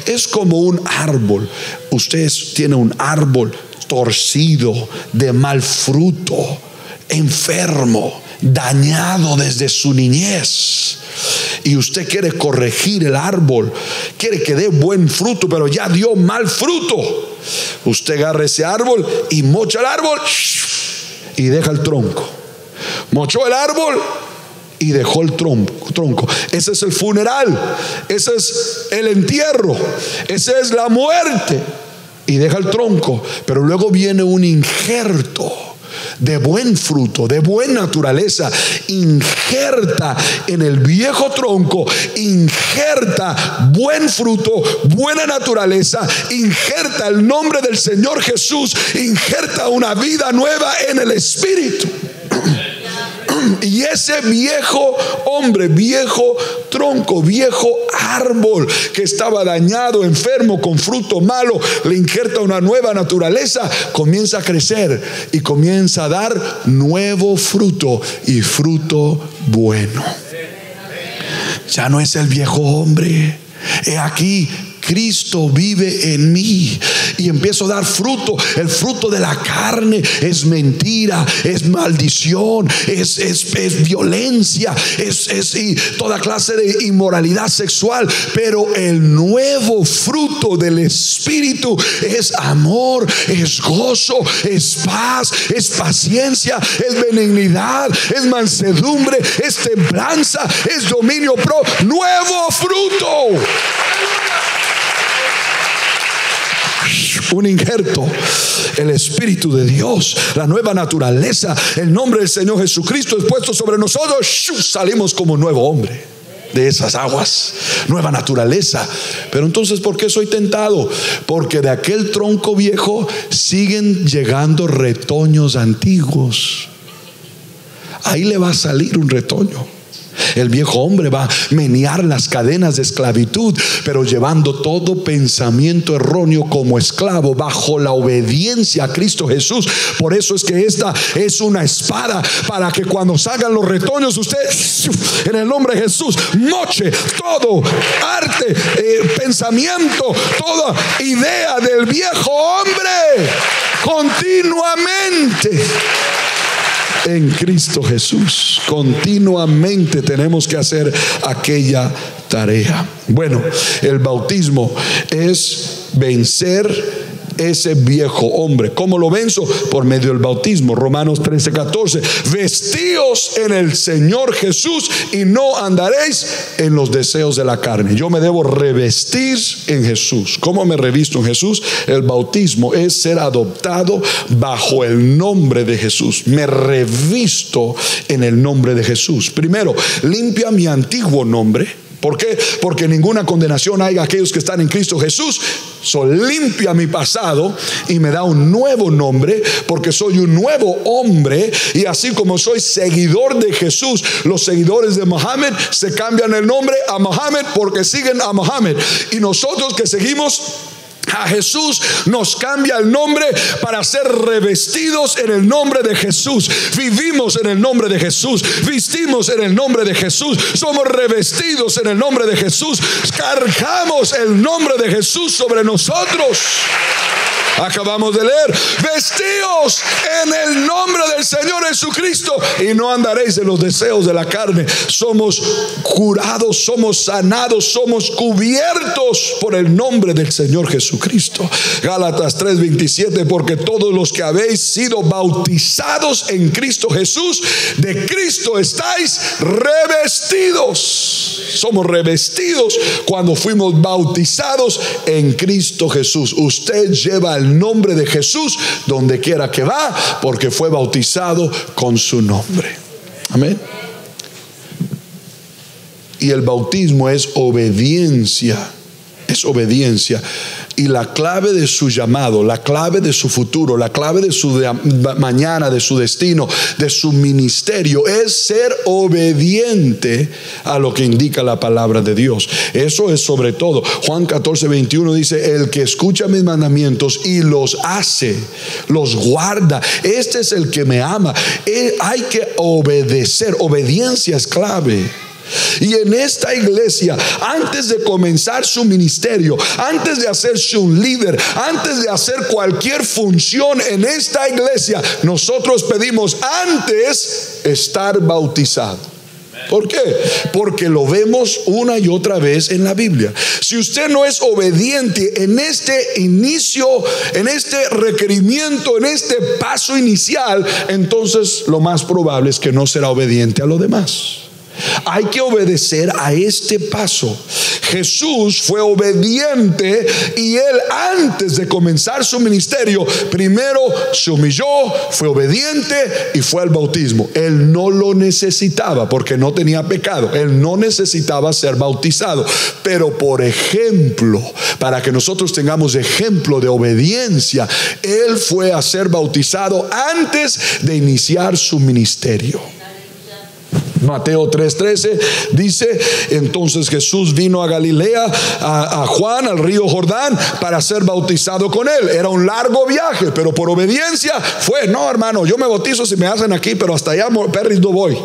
Es como un árbol. Usted tiene un árbol torcido, de mal fruto, enfermo, dañado desde su niñez, y usted quiere corregir el árbol, quiere que dé buen fruto, pero ya dio mal fruto. Usted agarra ese árbol y mocha el árbol y deja el tronco. Mochó el árbol y dejó el tronco. Ese es el funeral, ese es el entierro, esa es la muerte, y deja el tronco. Pero luego viene un injerto de buen fruto, de buena naturaleza. Injerta en el viejo tronco, injerta buen fruto, buena naturaleza, injerta el nombre del Señor Jesús, injerta una vida nueva en el Espíritu. Y ese viejo hombre, viejo tronco, viejo árbol que estaba dañado, enfermo, con fruto malo, le injerta una nueva naturaleza, comienza a crecer y comienza a dar nuevo fruto, y fruto bueno. Ya no es el viejo hombre. He aquí, Cristo vive en mí, y empiezo a dar fruto. El fruto de la carne es mentira, es maldición, es violencia, y toda clase de inmoralidad sexual. Pero el nuevo fruto del Espíritu es amor, es gozo, es paz, es paciencia, es benignidad, es mansedumbre, es templanza, es dominio propio. Nuevo fruto. Un injerto, el Espíritu de Dios, la nueva naturaleza, el nombre del Señor Jesucristo es puesto sobre nosotros. Salimos como un nuevo hombre de esas aguas, nueva naturaleza. Pero entonces, ¿por qué soy tentado? Porque de aquel tronco viejo siguen llegando retoños antiguos. Ahí le va a salir un retoño. El viejo hombre va a menear las cadenas de esclavitud, pero llevando todo pensamiento erróneo como esclavo bajo la obediencia a Cristo Jesús. Por eso es que esta es una espada, para que cuando salgan los retoños, usted en el nombre de Jesús moche todo arte, pensamiento, toda idea del viejo hombre continuamente. En Cristo Jesús, continuamente tenemos que hacer aquella tarea. Bueno, el bautismo es vencer ese viejo hombre. ¿Cómo lo venzo? Por medio del bautismo. Romanos 13:14. Vestíos en el Señor Jesús y no andaréis en los deseos de la carne. Yo me debo revestir en Jesús. ¿Cómo me revisto en Jesús? El bautismo es ser adoptado bajo el nombre de Jesús. Me revisto en el nombre de Jesús. Primero, limpia mi antiguo nombre. ¿Por qué? Porque ninguna condenación hay a aquellos que están en Cristo Jesús. Limpia mi pasado y me da un nuevo nombre, porque soy un nuevo hombre. Y así como soy seguidor de Jesús, los seguidores de Mohammed se cambian el nombre a Mohammed porque siguen a Mohammed. Y nosotros que seguimos a Jesús nos cambia el nombre para ser revestidos en el nombre de Jesús. Vivimos en el nombre de Jesús, vestimos en el nombre de Jesús, somos revestidos en el nombre de Jesús, cargamos el nombre de Jesús sobre nosotros. Acabamos de leer: vestíos en el nombre del Señor Jesucristo y no andaréis en los deseos de la carne. Somos curados, somos sanados, somos cubiertos por el nombre del Señor Jesucristo. Gálatas 3:27: porque todos los que habéis sido bautizados en Cristo Jesús, de Cristo estáis revestidos. Somos revestidos cuando fuimos bautizados en Cristo Jesús. Usted lleva el nombre de Jesús donde quiera que va, porque fue bautizado con su nombre. Amén. Y el bautismo es obediencia. Es obediencia. Y la clave de su llamado, la clave de su futuro, la clave de su mañana, de su destino, de su ministerio, es ser obediente a lo que indica la palabra de Dios. Eso es sobre todo. Juan 14:21 dice: el que escucha mis mandamientos y los hace, los guarda, este es el que me ama. Hay que obedecer. Obediencia es clave. Y en esta iglesia, antes de comenzar su ministerio, antes de hacerse un líder, antes de hacer cualquier función en esta iglesia, nosotros pedimos antes estar bautizado. ¿Por qué? Porque lo vemos una y otra vez en la Biblia. Si usted no es obediente en este inicio, en este requerimiento, en este paso inicial, entonces lo más probable es que no será obediente a lo demás. Hay que obedecer a este paso. Jesús fue obediente y él, antes de comenzar su ministerio, primero se humilló, fue obediente y fue al bautismo. Él no lo necesitaba porque no tenía pecado. Él no necesitaba ser bautizado. Pero por ejemplo, para que nosotros tengamos ejemplo de obediencia, él fue a ser bautizado antes de iniciar su ministerio. Mateo 3:13 dice: entonces Jesús vino a Galilea, a Juan, al río Jordán, para ser bautizado con él. Era un largo viaje, pero por obediencia fue. No, hermano, yo me bautizo si me hacen aquí, pero hasta allá, perris, no voy.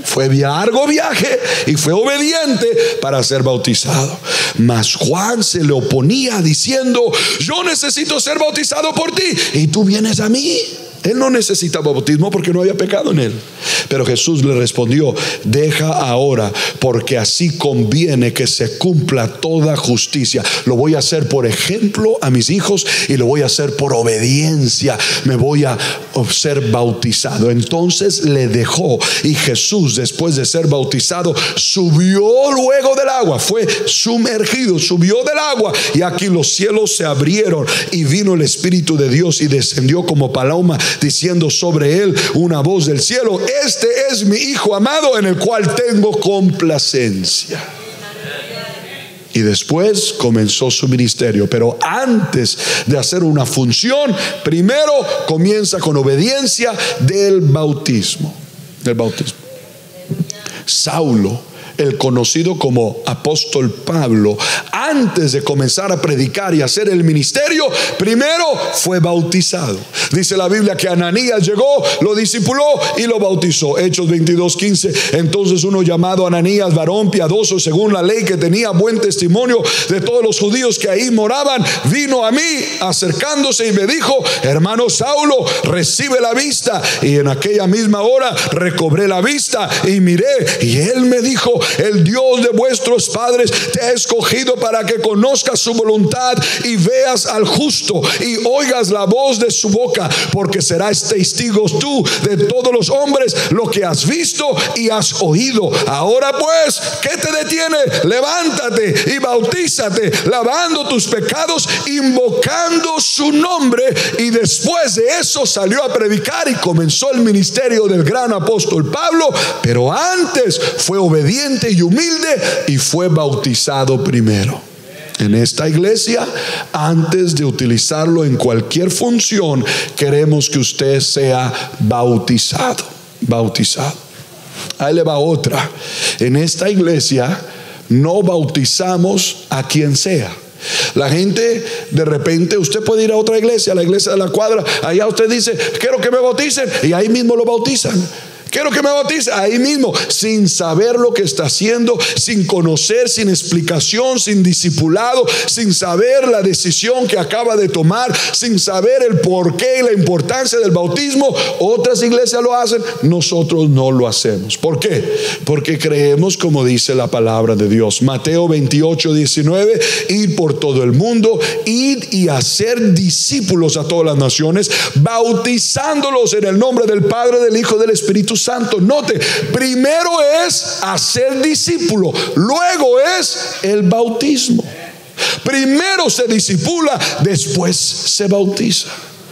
Fue largo viaje y fue obediente para ser bautizado. Mas Juan se le oponía diciendo: yo necesito ser bautizado por ti y tú vienes a mí. Él no necesitaba bautismo porque no había pecado en él. Pero Jesús le respondió: deja ahora, porque así conviene que se cumpla toda justicia. Lo voy a hacer por ejemplo a mis hijos y lo voy a hacer por obediencia. Me voy a ser bautizado. Entonces le dejó, y Jesús, después de ser bautizado, subió luego del agua. Fue sumergido, subió del agua, y aquí los cielos se abrieron y vino el Espíritu de Dios y descendió como paloma, diciendo sobre él una voz del cielo: este es mi Hijo amado, en el cual tengo complacencia. Y después comenzó su ministerio. Pero antes de hacer una función, primero comienza con obediencia del bautismo. Saulo, el conocido como apóstol Pablo, antes de comenzar a predicar y hacer el ministerio, primero fue bautizado. Dice la Biblia que Ananías llegó, lo discipuló y lo bautizó. Hechos 22:15. Entonces uno llamado Ananías, varón piadoso según la ley, que tenía buen testimonio de todos los judíos que ahí moraban, vino a mí acercándose y me dijo: hermano Saulo, recibe la vista. Y en aquella misma hora recobré la vista y miré, y él me dijo: el Dios de vuestros padres te ha escogido para para que conozcas su voluntad y veas al justo y oigas la voz de su boca, porque serás testigo tú de todos los hombres lo que has visto y has oído. Ahora pues, ¿qué te detiene? Levántate y bautízate, lavando tus pecados, invocando su nombre. Y después de eso salió a predicar y comenzó el ministerio del gran apóstol Pablo. Pero antes fue obediente y humilde y fue bautizado primero. En esta iglesia, antes de utilizarlo en cualquier función, queremos que usted sea bautizado. Bautizado. Ahí le va otra. En esta iglesia no bautizamos a quien sea. La gente, de repente, usted puede ir a otra iglesia, a la iglesia de la cuadra, allá usted dice, quiero que me bauticen, y ahí mismo lo bautizan. Quiero que me bautice, ahí mismo, sin saber lo que está haciendo, sin conocer, sin explicación, sin discipulado, sin saber la decisión que acaba de tomar, sin saber el porqué y la importancia del bautismo. Otras iglesias lo hacen, nosotros no lo hacemos. ¿Por qué? Porque creemos como dice la palabra de Dios. Mateo 28:19, ir por todo el mundo, ir y hacer discípulos a todas las naciones, bautizándolos en el nombre del Padre, del Hijo y del Espíritu Santo. Note, primero es hacer discípulo, luego es el bautismo. Primero se discipula, después se bautiza.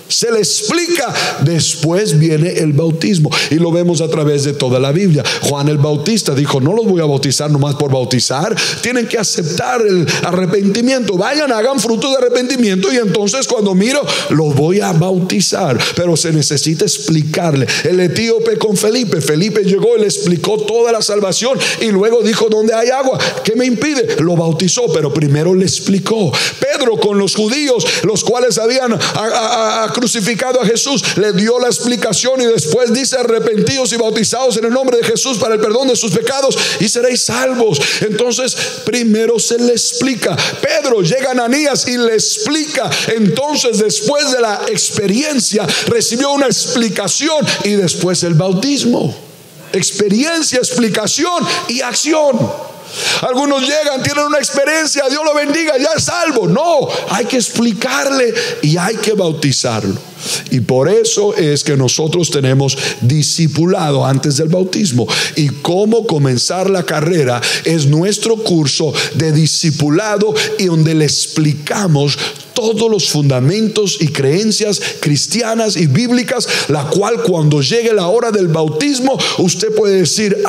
Se le explica, después viene el bautismo. Y lo vemos a través de toda la Biblia. Juan el Bautista dijo, no los voy a bautizar nomás por bautizar, tienen que aceptar el arrepentimiento. Vayan, hagan fruto de arrepentimiento, y entonces cuando miro, los voy a bautizar. Pero se necesita explicarle. El etíope con Felipe llegó y le explicó toda la salvación, y luego dijo, ¿dónde hay agua? ¿Qué me impide? Lo bautizó, pero primero le explicó. Pedro con los judíos, los cuales habían crucificado a Jesús, le dio la explicación, y después dice, arrepentidos y bautizados en el nombre de Jesús para el perdón de sus pecados y seréis salvos. Entonces primero se le explica. Pedro, llega a Ananías y le explica. Entonces después de la experiencia recibió una explicación, y después el bautismo. Experiencia, explicación y acción. Algunos llegan, tienen una experiencia, Dios lo bendiga, ya es salvo. No, hay que explicarle y hay que bautizarlo. Y por eso es que nosotros tenemos discipulado antes del bautismo. Y cómo comenzar la carrera es nuestro curso de discipulado, y donde le explicamos todos los fundamentos y creencias cristianas y bíblicas, la cual cuando llegue la hora del bautismo, usted puede decir,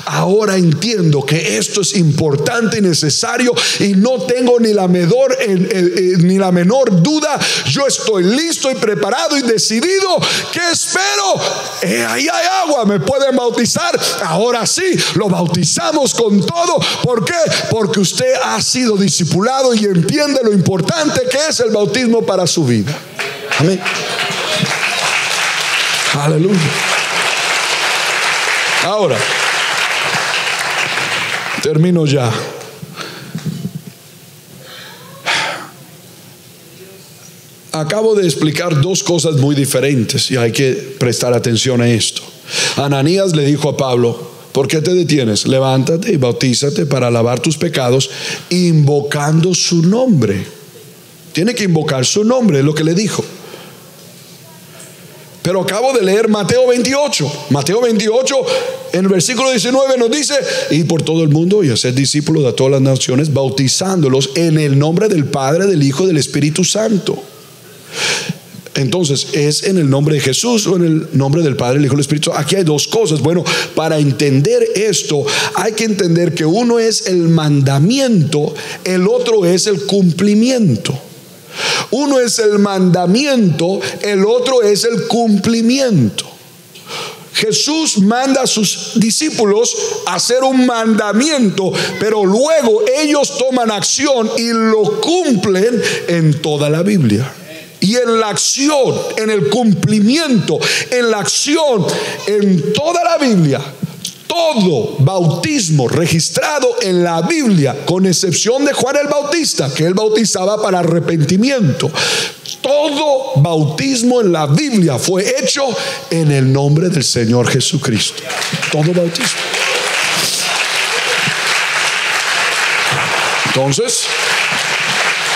ahora entiendo que esto es importante y necesario, y no tengo ni la menor duda. Yo estoy listo y preparado y decidido. ¿Qué espero? Ahí hay agua, me pueden bautizar. Ahora sí, lo bautizamos con todo. ¿Por qué? Porque usted ha sido discipulado y entiende lo importante que es el bautismo para su vida. Amén. Aleluya. Ahora, termino ya. Acabo de explicar dos cosas muy diferentes, y hay que prestar atención a esto. Ananías le dijo a Pablo, ¿por qué te detienes? Levántate y bautízate para lavar tus pecados, invocando su nombre. Tiene que invocar su nombre, es lo que le dijo. Pero acabo de leer Mateo 28. Mateo 28, en el versículo 19 nos dice, ir por todo el mundo y hacer discípulos de todas las naciones, bautizándolos en el nombre del Padre, del Hijo y del Espíritu Santo. Entonces, ¿es en el nombre de Jesús o en el nombre del Padre, el Hijo y el Espíritu? Aquí hay dos cosas. Bueno, para entender esto hay que entender que uno es el mandamiento, el otro es el cumplimiento. Uno es el mandamiento, el otro es el cumplimiento. Jesús manda a sus discípulos a hacer un mandamiento, pero luego ellos toman acción y lo cumplen en toda la Biblia. Y en la acción, en el cumplimiento, en la acción, en toda la Biblia, todo bautismo registrado en la Biblia, con excepción de Juan el Bautista, que él bautizaba para arrepentimiento, todo bautismo en la Biblia fue hecho en el nombre del Señor Jesucristo. Todo bautismo. Entonces,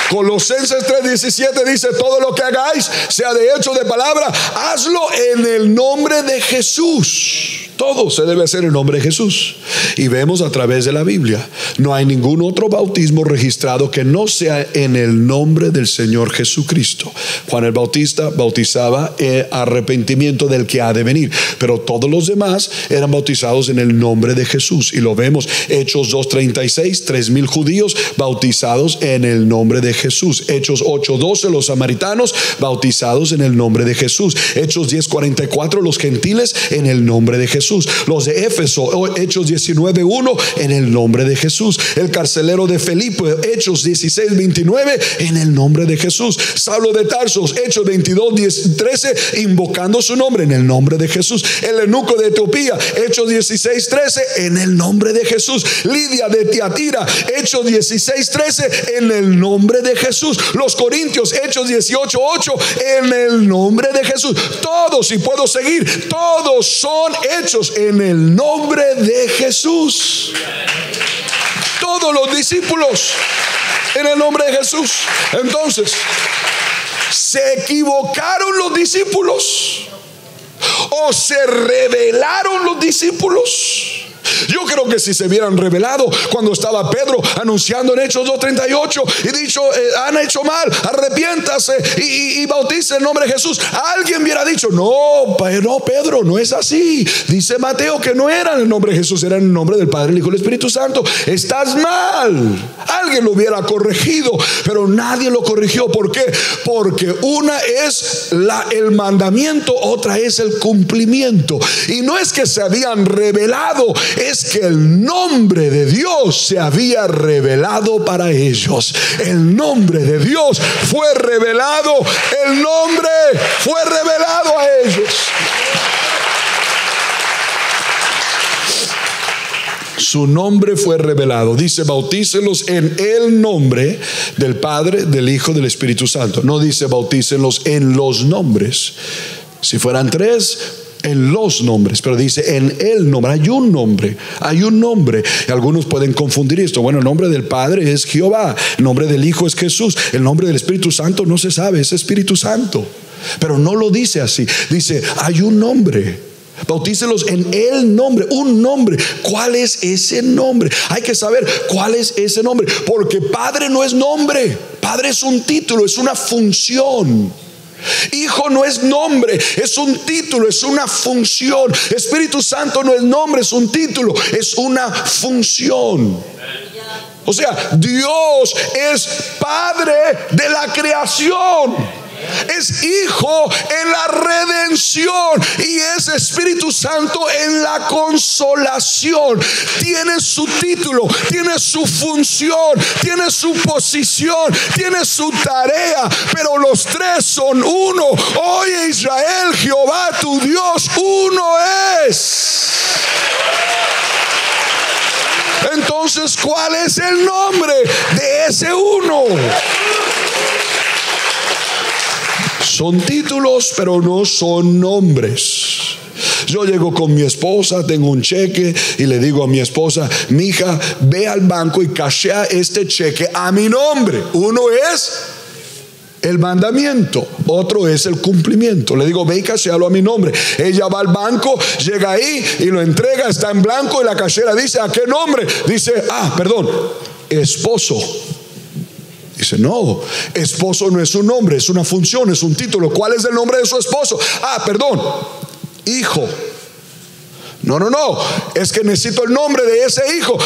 Colosenses 3:17 dice: todo lo que hagáis, sea de hecho o de palabra, hazlo en el nombre de Jesús. Todo se debe hacer en nombre de Jesús. Y vemos a través de la Biblia, no hay ningún otro bautismo registrado que no sea en el nombre del Señor Jesucristo. Juan el Bautista bautizaba arrepentimiento del que ha de venir, pero todos los demás eran bautizados en el nombre de Jesús. Y lo vemos, Hechos 2:36, 3,000 judíos bautizados en el nombre de Jesús. Hechos 8:12, los samaritanos bautizados en el nombre de Jesús. Hechos 10:44, los gentiles en el nombre de Jesús. Los de Éfeso, Hechos 19:1, en el nombre de Jesús. El carcelero de Filipo, Hechos 16:29, en el nombre de Jesús. Saulo de Tarsos, Hechos 22:13, invocando su nombre, en el nombre de Jesús. El eunuco de Etiopía, Hechos 16:13, en el nombre de Jesús. Lidia de Tiatira, Hechos 16:13, en el nombre de Jesús. Los corintios, Hechos 18:8, en el nombre de Jesús. Todos, y puedo seguir, todos son hechos en el nombre de Jesús. Todos los discípulos en el nombre de Jesús. Entonces, ¿se equivocaron los discípulos o se rebelaron los discípulos? Yo creo que si se hubieran revelado cuando estaba Pedro anunciando en Hechos 2:38 y dicho: han hecho mal, arrepiéntase y bautice en nombre de Jesús, alguien hubiera dicho: no, Pedro, no es así. Dice Mateo que no era en el nombre de Jesús, era en el nombre del Padre, el Hijo y el Espíritu Santo. Estás mal. Alguien lo hubiera corregido, pero nadie lo corrigió. ¿Por qué? Porque una es el mandamiento, otra es el cumplimiento. Y no es que se habían revelado, es que el nombre de Dios se había revelado para ellos. El nombre de Dios fue revelado. El nombre fue revelado a ellos. Su nombre fue revelado. Dice: bautícenlos en el nombre del Padre, del Hijo, del Espíritu Santo. No dice bautícenlos en los nombres. Si fueran tres, en los nombres, pero dice en el nombre. Hay un nombre, hay un nombre. Y algunos pueden confundir esto. Bueno, el nombre del Padre es Jehová, el nombre del Hijo es Jesús, el nombre del Espíritu Santo no se sabe, es Espíritu Santo. Pero no lo dice así. Dice: hay un nombre. Bautícelos en el nombre, un nombre. ¿Cuál es ese nombre? Hay que saber cuál es ese nombre, porque Padre no es nombre. Padre es un título, es una función. Hijo no es nombre, es un título, es una función. Espíritu Santo no es nombre, es un título, es una función. O sea, Dios es Padre de la creación, es Hijo en la redención y es Espíritu Santo en la consolación. Tiene su título, tiene su función, tiene su posición, tiene su tarea, pero los tres son uno. Oye Israel, Jehová tu Dios uno es. Entonces, ¿cuál es el nombre de ese uno? Son títulos, pero no son nombres. Yo llego con mi esposa, tengo un cheque y le digo a mi esposa: mija, ve al banco y cashea este cheque a mi nombre. Uno es el mandamiento, otro es el cumplimiento. Le digo: ve y cashéalo a mi nombre. Ella va al banco, llega ahí y lo entrega, está en blanco, y la cajera dice: ¿a qué nombre? Dice: esposo. Dice: no, esposo no es un nombre, es una función, es un título. ¿Cuál es el nombre de su esposo? Hijo. No, es que necesito el nombre de ese hijo.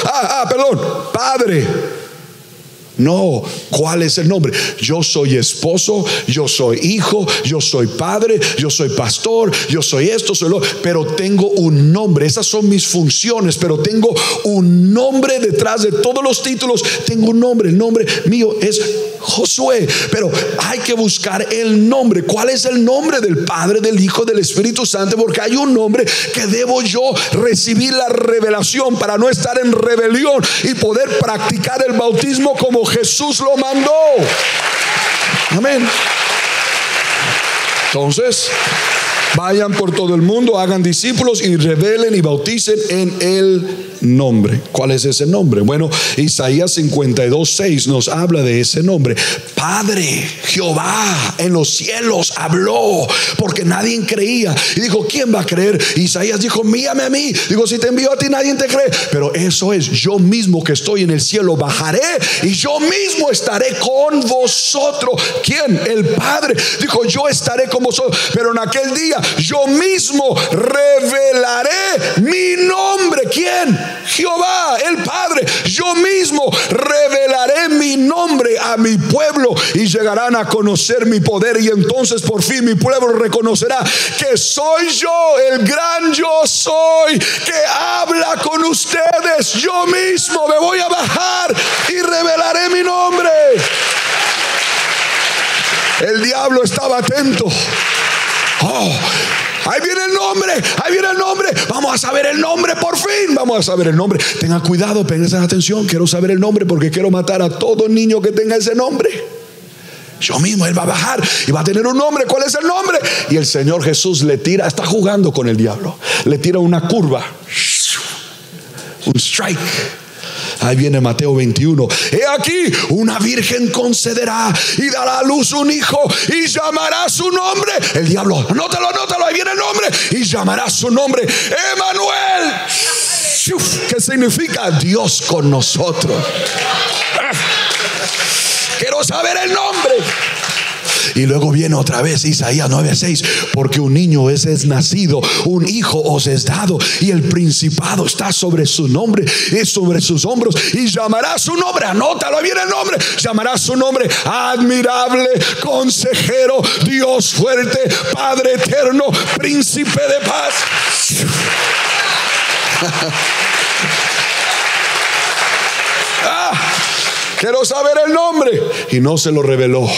Padre. No, ¿cuál es el nombre? Yo soy esposo, yo soy hijo, yo soy padre, yo soy pastor, yo soy esto, soy lo, pero tengo un nombre. Esas son mis funciones, pero tengo un nombre detrás de todos los títulos. Tengo un nombre, el nombre mío es Josué, pero hay que buscar el nombre. ¿Cuál es el nombre del Padre, del Hijo, del Espíritu Santo? Porque hay un nombre que debo yo recibir la revelación para no estar en rebelión y poder practicar el bautismo como Jesús lo mandó. Amén. Entonces, Vayan por todo el mundo, hagan discípulos y revelen y bauticen en el nombre. ¿Cuál es ese nombre? Bueno, Isaías 52:6 nos habla de ese nombre. Padre, Jehová en los cielos habló, porque nadie creía. Y dijo, ¿quién va a creer? Isaías dijo, envíame a mí. Digo, si te envío a ti nadie te cree. Pero eso es, yo mismo que estoy en el cielo bajaré y yo mismo estaré con vosotros. ¿Quién? El Padre. Dijo, yo estaré con vosotros, pero en aquel día yo mismo revelaré mi nombre. ¿Quién? Jehová, el Padre. Yo mismo revelaré mi nombre a mi pueblo y llegarán a conocer mi poder, y entonces por fin mi pueblo reconocerá que soy yo, el gran yo soy, que habla con ustedes. Yo mismo me voy a bajar y revelaré mi nombre. El diablo estaba atento. Ahí viene el nombre, ahí viene el nombre. Vamos a saber el nombre por fin. Vamos a saber el nombre. Tengan cuidado, presten atención. Quiero saber el nombre porque quiero matar a todo niño que tenga ese nombre. Yo mismo, él va a bajar y va a tener un nombre. ¿Cuál es el nombre? Y el Señor Jesús le tira, está jugando con el diablo, le tira una curva, un strike. Ahí viene Mateo 21. He aquí, una virgen concederá y dará a luz un hijo y llamará su nombre. El diablo, anótalo, ahí viene el nombre. Y llamará su nombre Emmanuel, que significa Dios con nosotros. Quiero saber el nombre. Y luego viene otra vez Isaías 9:6. Porque un niño es nacido, un hijo os es dado, y el principado está sobre su nombre, es sobre sus hombros, y llamará su nombre. Anótalo, viene el nombre. Llamará su nombre admirable, consejero, Dios fuerte, Padre eterno, príncipe de paz. Quiero saber el nombre. Y no se lo reveló.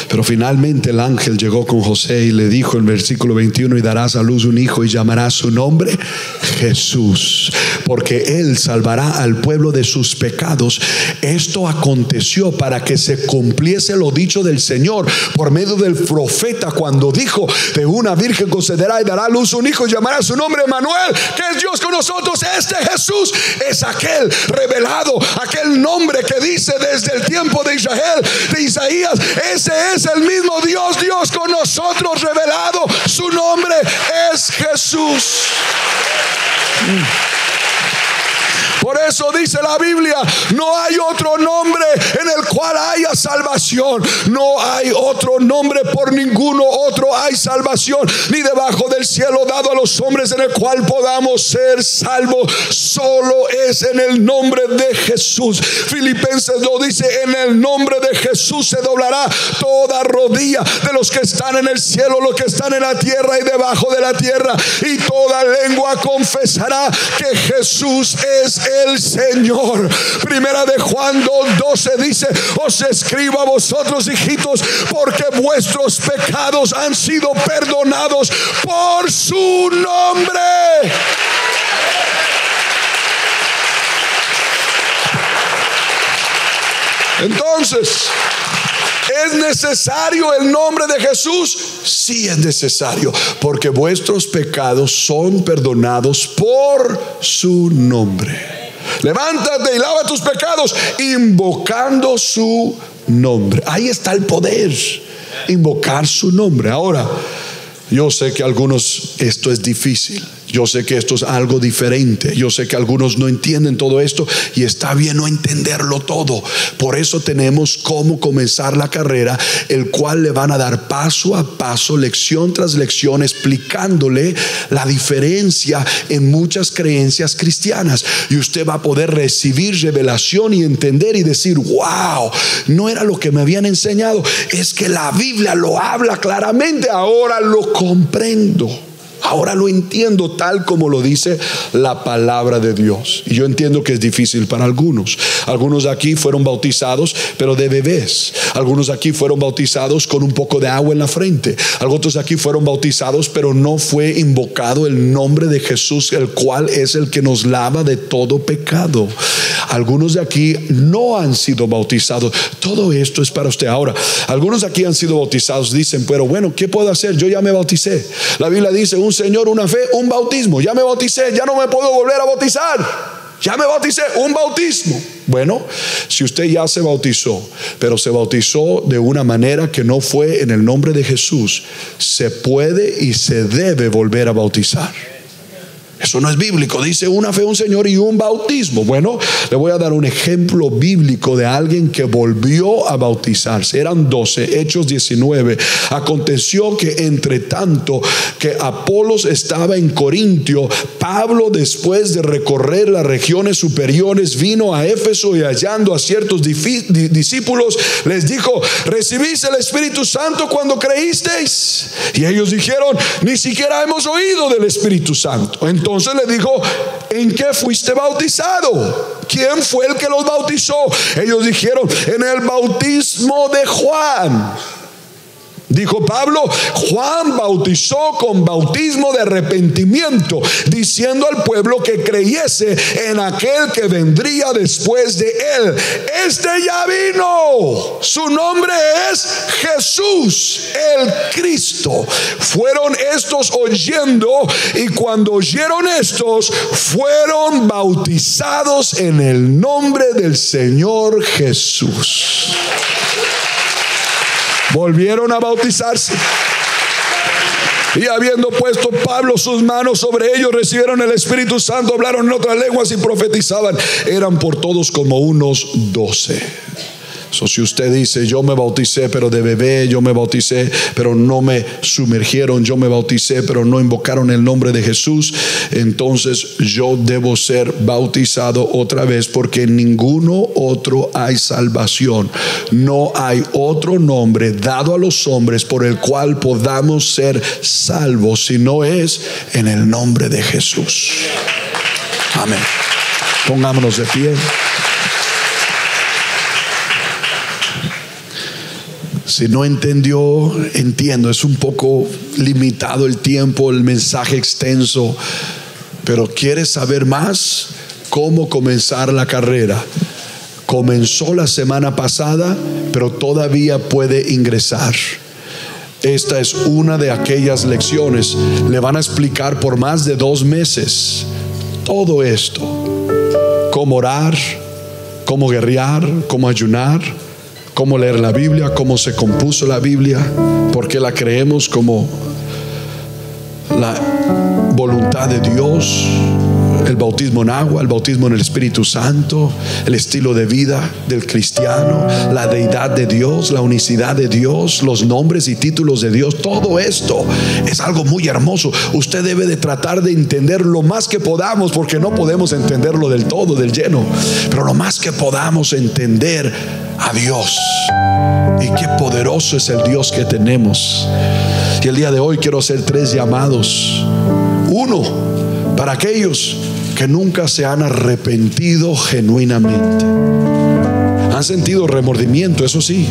Pero finalmente el ángel llegó con José y le dijo en versículo 21: y darás a luz un hijo y llamarás su nombre Jesús, porque él salvará al pueblo de sus pecados. Esto aconteció para que se cumpliese lo dicho del Señor por medio del profeta, cuando dijo: de una virgen concederá y dará a luz un hijo y llamará su nombre Emmanuel, que es Dios con nosotros. Este Jesús es aquel revelado, aquel nombre que dice desde el tiempo de Israel, de Isaías. Ese es el mismo Dios, Dios con nosotros revelado. Su nombre es Jesús. Por eso dice la Biblia: no hay otro nombre en el cual haya salvación. No hay otro nombre, por ninguno otro hay salvación, ni debajo del cielo dado a los hombres, en el cual podamos ser salvos. Solo es en el nombre de Jesús. Filipenses lo dice: en el nombre de Jesús se doblará toda rodilla de los que están en el cielo, los que están en la tierra y debajo de la tierra, y toda lengua confesará que Jesús es el Señor. Primera de Juan 2:12 dice: os escribo a vosotros, hijitos, porque vuestros pecados han sido perdonados por su nombre. Entonces, ¿es necesario el nombre de Jesús? Sí, es necesario, porque vuestros pecados son perdonados por su nombre. Levántate y lava tus pecados invocando su nombre. Ahí está el poder, invocar su nombre. Ahora, yo sé que a algunos esto es difícil. Yo sé que esto es algo diferente. Yo sé que algunos no entienden todo esto, y está bien no entenderlo todo. Por eso tenemos cómo comenzar la carrera, el cual le van a dar paso a paso, lección tras lección, explicándole la diferencia en muchas creencias cristianas. Y usted va a poder recibir revelación y entender y decir: wow, no era lo que me habían enseñado, es que la Biblia lo habla claramente, ahora lo comprendo. Ahora lo entiendo tal como lo dice la palabra de Dios. Y yo entiendo que es difícil para algunos. Algunos aquí fueron bautizados, pero de bebés. Algunos aquí fueron bautizados con un poco de agua en la frente. Algunos aquí fueron bautizados, pero no fue invocado el nombre de Jesús, el cual es el que nos lava de todo pecado. Algunos de aquí no han sido bautizados. Todo esto es para usted. Ahora, algunos de aquí han sido bautizados. Dicen, pero bueno, ¿qué puedo hacer? Yo ya me bauticé. La Biblia dice, un Señor, una fe, un bautismo. Ya me bauticé, ya no me puedo volver a bautizar. Ya me bauticé, un bautismo. Bueno, si usted ya se bautizó, pero se bautizó de una manera que no fue en el nombre de Jesús, se puede y se debe volver a bautizar. Eso no es bíblico. Dice una fe, un Señor y un bautismo. Bueno, le voy a dar un ejemplo bíblico de alguien que volvió a bautizarse. Eran 12, Hechos 19. Aconteció que entre tanto que Apolos estaba en Corintio, Pablo, después de recorrer las regiones superiores, vino a Éfeso y hallando a ciertos discípulos les dijo, ¿recibís el Espíritu Santo cuando creísteis? Y ellos dijeron, ni siquiera hemos oído del Espíritu Santo. Entonces le dijo, ¿en qué fuiste bautizado? ¿Quién fue el que los bautizó? Ellos dijeron, en el bautismo de Juan. Dijo Pablo, Juan bautizó con bautismo de arrepentimiento, diciendo al pueblo que creyese en aquel que vendría después de él. Este ya vino, su nombre es Jesús el Cristo. Fueron estos oyendo, y cuando oyeron estos, fueron bautizados en el nombre del Señor Jesús. Volvieron a bautizarse. Y habiendo puesto Pablo sus manos sobre ellos, recibieron el Espíritu Santo, hablaron en otras lenguas y profetizaban. Eran por todos como unos 12. Si usted dice, yo me bauticé pero de bebé, yo me bauticé pero no me sumergieron, yo me bauticé pero no invocaron el nombre de Jesús, entonces yo debo ser bautizado otra vez, porque en ninguno otro hay salvación. No hay otro nombre dado a los hombres por el cual podamos ser salvos, si no es en el nombre de Jesús. Amén. Pongámonos de pie. Si no entendió, entiendo, es un poco limitado el tiempo, el mensaje extenso, pero ¿quieres saber más? ¿Cómo comenzar la carrera? Comenzó la semana pasada, pero todavía puede ingresar. Esta es una de aquellas lecciones. Le van a explicar por más de 2 meses todo esto: cómo orar, cómo guerrear, cómo ayunar, cómo leer la Biblia, cómo se compuso la Biblia, por qué la creemos como la voluntad de Dios, el bautismo en agua, el bautismo en el Espíritu Santo, el estilo de vida del cristiano, la deidad de Dios, la unicidad de Dios, los nombres y títulos de Dios. Todo esto es algo muy hermoso. Usted debe de tratar de entender lo más que podamos, porque no podemos entenderlo del todo, del lleno, pero lo más que podamos entender a Dios. Y qué poderoso es el Dios que tenemos. Y el día de hoy quiero hacer 3 llamados. Uno, para aquellos que nunca se han arrepentido genuinamente. Han sentido remordimiento, eso sí.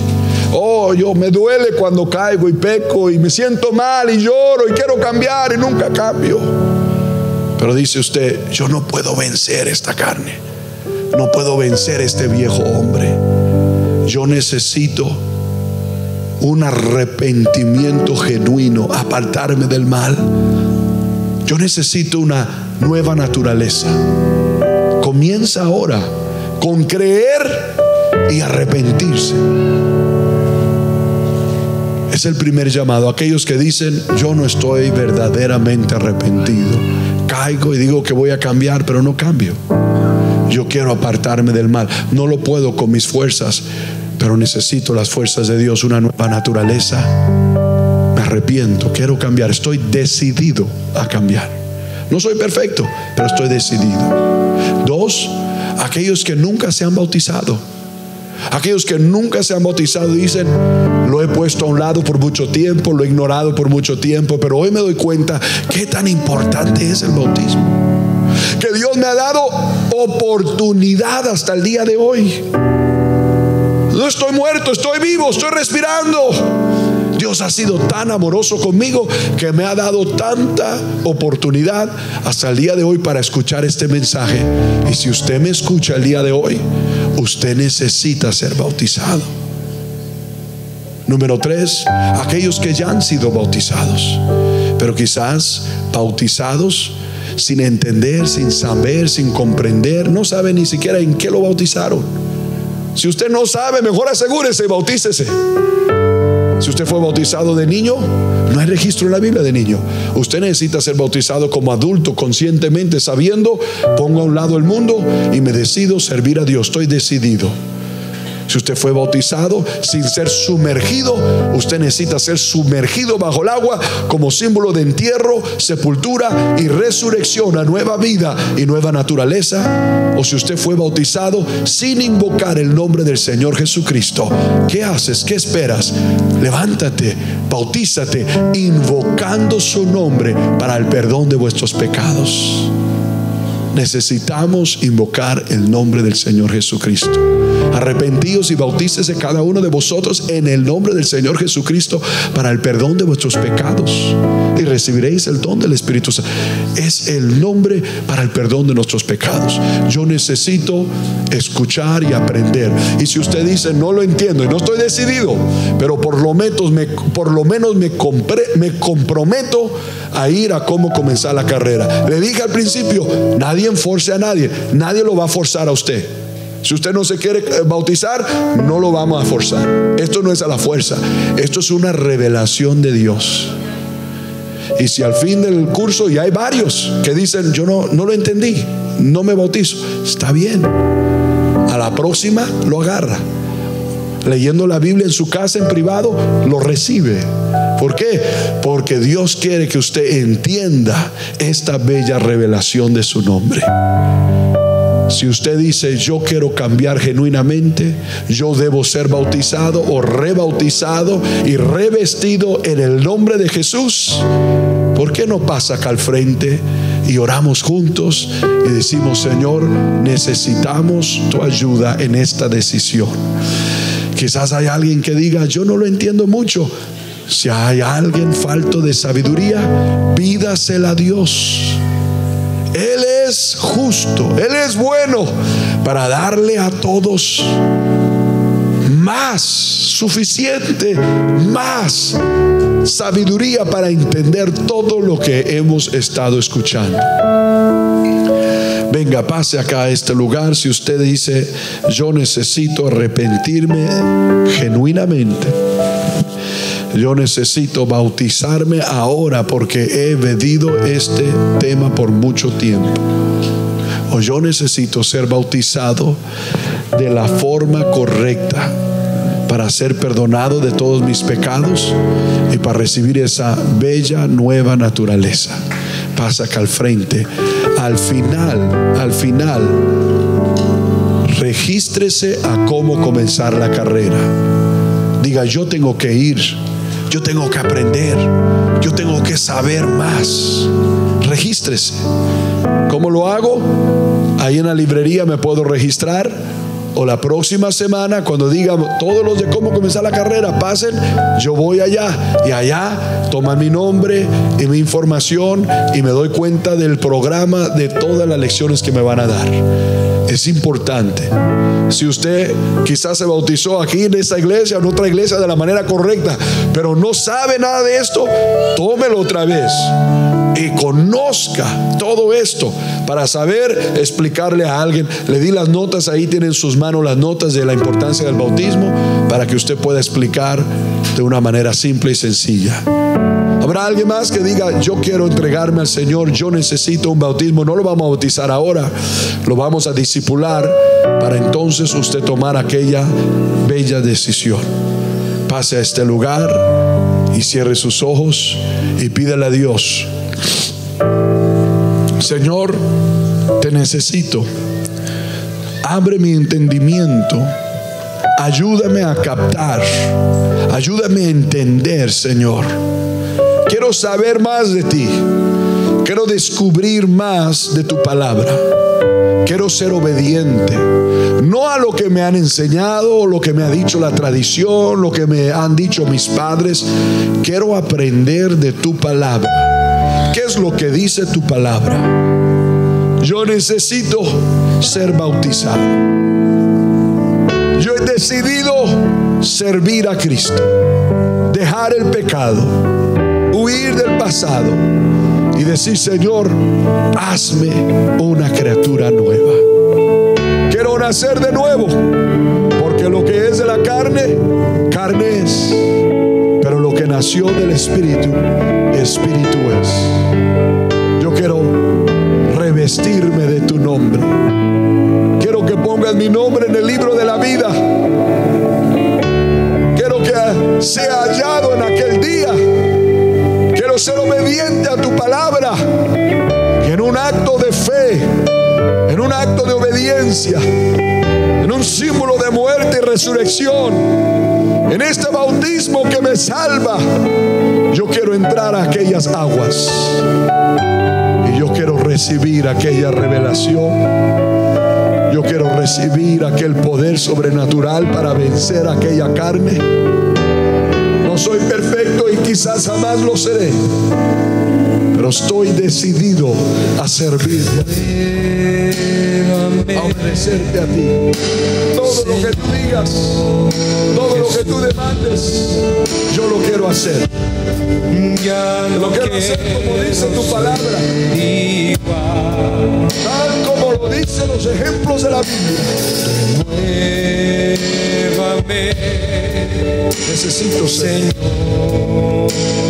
Oh, yo me duele cuando caigo y peco y me siento mal y lloro y quiero cambiar y nunca cambio. Pero dice usted, yo no puedo vencer esta carne, no puedo vencer este viejo hombre. Yo necesito un arrepentimiento genuino, apartarme del mal. Yo necesito una nueva naturaleza. Comienza ahora con creer y arrepentirse. Es el primer llamado. Aquellos que dicen, yo no estoy verdaderamente arrepentido, caigo y digo que voy a cambiar, pero no cambio. Yo quiero apartarme del mal. No lo puedo con mis fuerzas, pero necesito las fuerzas de Dios, una nueva naturaleza. Me arrepiento, quiero cambiar, estoy decidido a cambiar. No soy perfecto, pero estoy decidido. 2, aquellos que nunca se han bautizado. Aquellos que nunca se han bautizado dicen: lo he puesto a un lado por mucho tiempo, lo he ignorado por mucho tiempo, pero hoy me doy cuenta qué tan importante es el bautismo, que Dios me ha dado oportunidad hasta el día de hoy. No estoy muerto, estoy vivo, estoy respirando. Dios ha sido tan amoroso conmigo que me ha dado tanta oportunidad hasta el día de hoy para escuchar este mensaje. Y si usted me escucha el día de hoy, usted necesita ser bautizado. Número 3, aquellos que ya han sido bautizados, pero quizás bautizados sin entender, sin saber, sin comprender, no sabe ni siquiera en qué lo bautizaron. Si usted no sabe, mejor asegúrese y bautícese. Si usted fue bautizado de niño, no hay registro en la Biblia de niño. Usted necesita ser bautizado como adulto, conscientemente, sabiendo: pongo a un lado el mundo y me decido servir a Dios. Estoy decidido. Si usted fue bautizado sin ser sumergido, usted necesita ser sumergido bajo el agua como símbolo de entierro, sepultura y resurrección a nueva vida y nueva naturaleza. O si usted fue bautizado sin invocar el nombre del Señor Jesucristo, ¿qué haces? ¿Qué esperas? Levántate, bautízate invocando su nombre para el perdón de vuestros pecados. Necesitamos invocar el nombre del Señor Jesucristo. Arrepentíos y bautícese cada uno de vosotros en el nombre del Señor Jesucristo para el perdón de vuestros pecados, y recibiréis el don del Espíritu Santo. Es el nombre para el perdón de nuestros pecados. Yo necesito escuchar y aprender. Y si usted dice: no lo entiendo y no estoy decidido, pero por lo menos me comprometo a ir a cómo comenzar la carrera. Le dije al principio: nadie force a nadie, nadie lo va a forzar a usted. Si usted no se quiere bautizar, no lo vamos a forzar. Esto no es a la fuerza, esto es una revelación de Dios. Y si al fin del curso, y hay varios que dicen: yo no lo entendí, no me bautizo, está bien. A la próxima lo agarra, leyendo la Biblia en su casa en privado, lo recibe. ¿Por qué? Porque Dios quiere que usted entienda esta bella revelación de su nombre. Si usted dice: yo quiero cambiar genuinamente, yo debo ser bautizado o rebautizado y revestido en el nombre de Jesús, ¿por qué no pasa acá al frente y oramos juntos y decimos: Señor, necesitamos tu ayuda en esta decisión? Quizás hay alguien que diga: yo no lo entiendo mucho. Si hay alguien falto de sabiduría, pídasela a Dios. Él es justo, Él es bueno para darle a todos más, suficiente, más sabiduría para entender todo lo que hemos estado escuchando. Venga, pase acá a este lugar. Si usted dice: yo necesito arrepentirme genuinamente, yo necesito bautizarme ahora porque he evadido este tema por mucho tiempo, o yo necesito ser bautizado de la forma correcta para ser perdonado de todos mis pecados y para recibir esa bella nueva naturaleza, pasa acá al frente. Al final, regístrese a cómo comenzar la carrera. Diga: yo tengo que ir, yo tengo que aprender, yo tengo que saber más. Regístrese. ¿Cómo lo hago? Ahí en la librería me puedo registrar, o la próxima semana, cuando digan todos los de cómo comenzar la carrera, pasen, yo voy allá, y allá toman mi nombre y mi información y me doy cuenta del programa, de todas las lecciones que me van a dar. Es importante. Si usted quizás se bautizó aquí en esta iglesia o en otra iglesia de la manera correcta, pero no sabe nada de esto, tómelo otra vez y conozca todo esto para saber explicarle a alguien. Le di las notas, ahí tienen en sus manos las notas de la importancia del bautismo, para que usted pueda explicar de una manera simple y sencilla. ¿Habrá alguien más que diga: yo quiero entregarme al Señor, yo necesito un bautismo? No lo vamos a bautizar ahora, lo vamos a discipular para entonces usted tomar aquella bella decisión. Pase a este lugar y cierre sus ojos y pídele a Dios: Señor, te necesito. Abre mi entendimiento, Ayúdame a captar. Ayúdame a entender, Señor. Quiero saber más de ti. Quiero descubrir más de tu palabra. Quiero ser obediente, no a lo que me han enseñado, lo que me ha dicho la tradición, lo que me han dicho mis padres. Quiero aprender de tu palabra. ¿Qué es lo que dice tu palabra? Yo necesito ser bautizado. Yo he decidido servir a Cristo, dejar el pecado, huir del pasado y decir: Señor, hazme una criatura nueva. Quiero nacer de nuevo, porque lo que es de la carne, carne es, pero lo que nació del Espíritu, Espíritu es. Yo quiero revestirme de tu nombre. Quiero que pongas mi nombre en el libro de la vida. Quiero que sea hallado en aquel día. Quiero ser obediente a tu palabra, y en un acto de fe, en un acto de obediencia, en un símbolo de muerte y resurrección, en este bautismo que me salva, yo quiero entrar a aquellas aguas y yo quiero recibir aquella revelación. Yo quiero recibir aquel poder sobrenatural para vencer aquella carne. No soy perfecto y quizás jamás lo seré, pero estoy decidido a servirte, a obedecerte a ti. Todo lo que tú digas, todo lo que tú demandes, yo lo quiero hacer. Lo quiero hacer como dice tu palabra, tal como lo dicen los ejemplos de la Biblia. Necesito, Señor,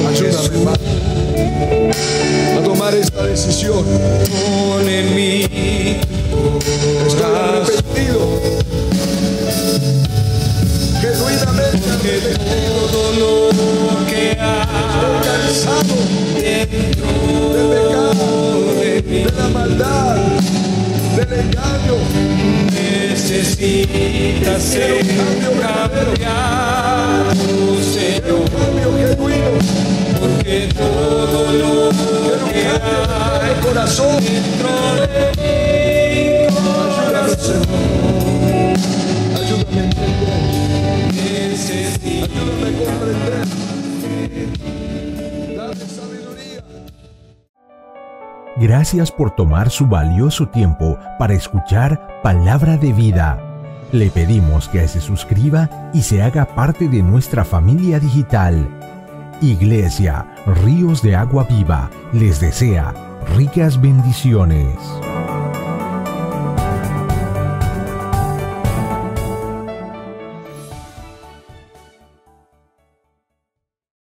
ayúdame, Padre, a tomar esta decisión. Estoy arrepentido, genuinamente arrepentido. Estoy cansado del pecado, de la maldad, del engaño. Necesitas ser cambiado, Señor, un cambio genuino, porque todo lo que hay el corazón dentro de mi corazón, ayúdame a entender, necesitas ayúdame a comprender. Dame sabiduría. Gracias por tomar su valioso tiempo para escuchar Palabra de Vida. Le pedimos que se suscriba y se haga parte de nuestra familia digital. Iglesia Ríos de Agua Viva les desea ricas bendiciones.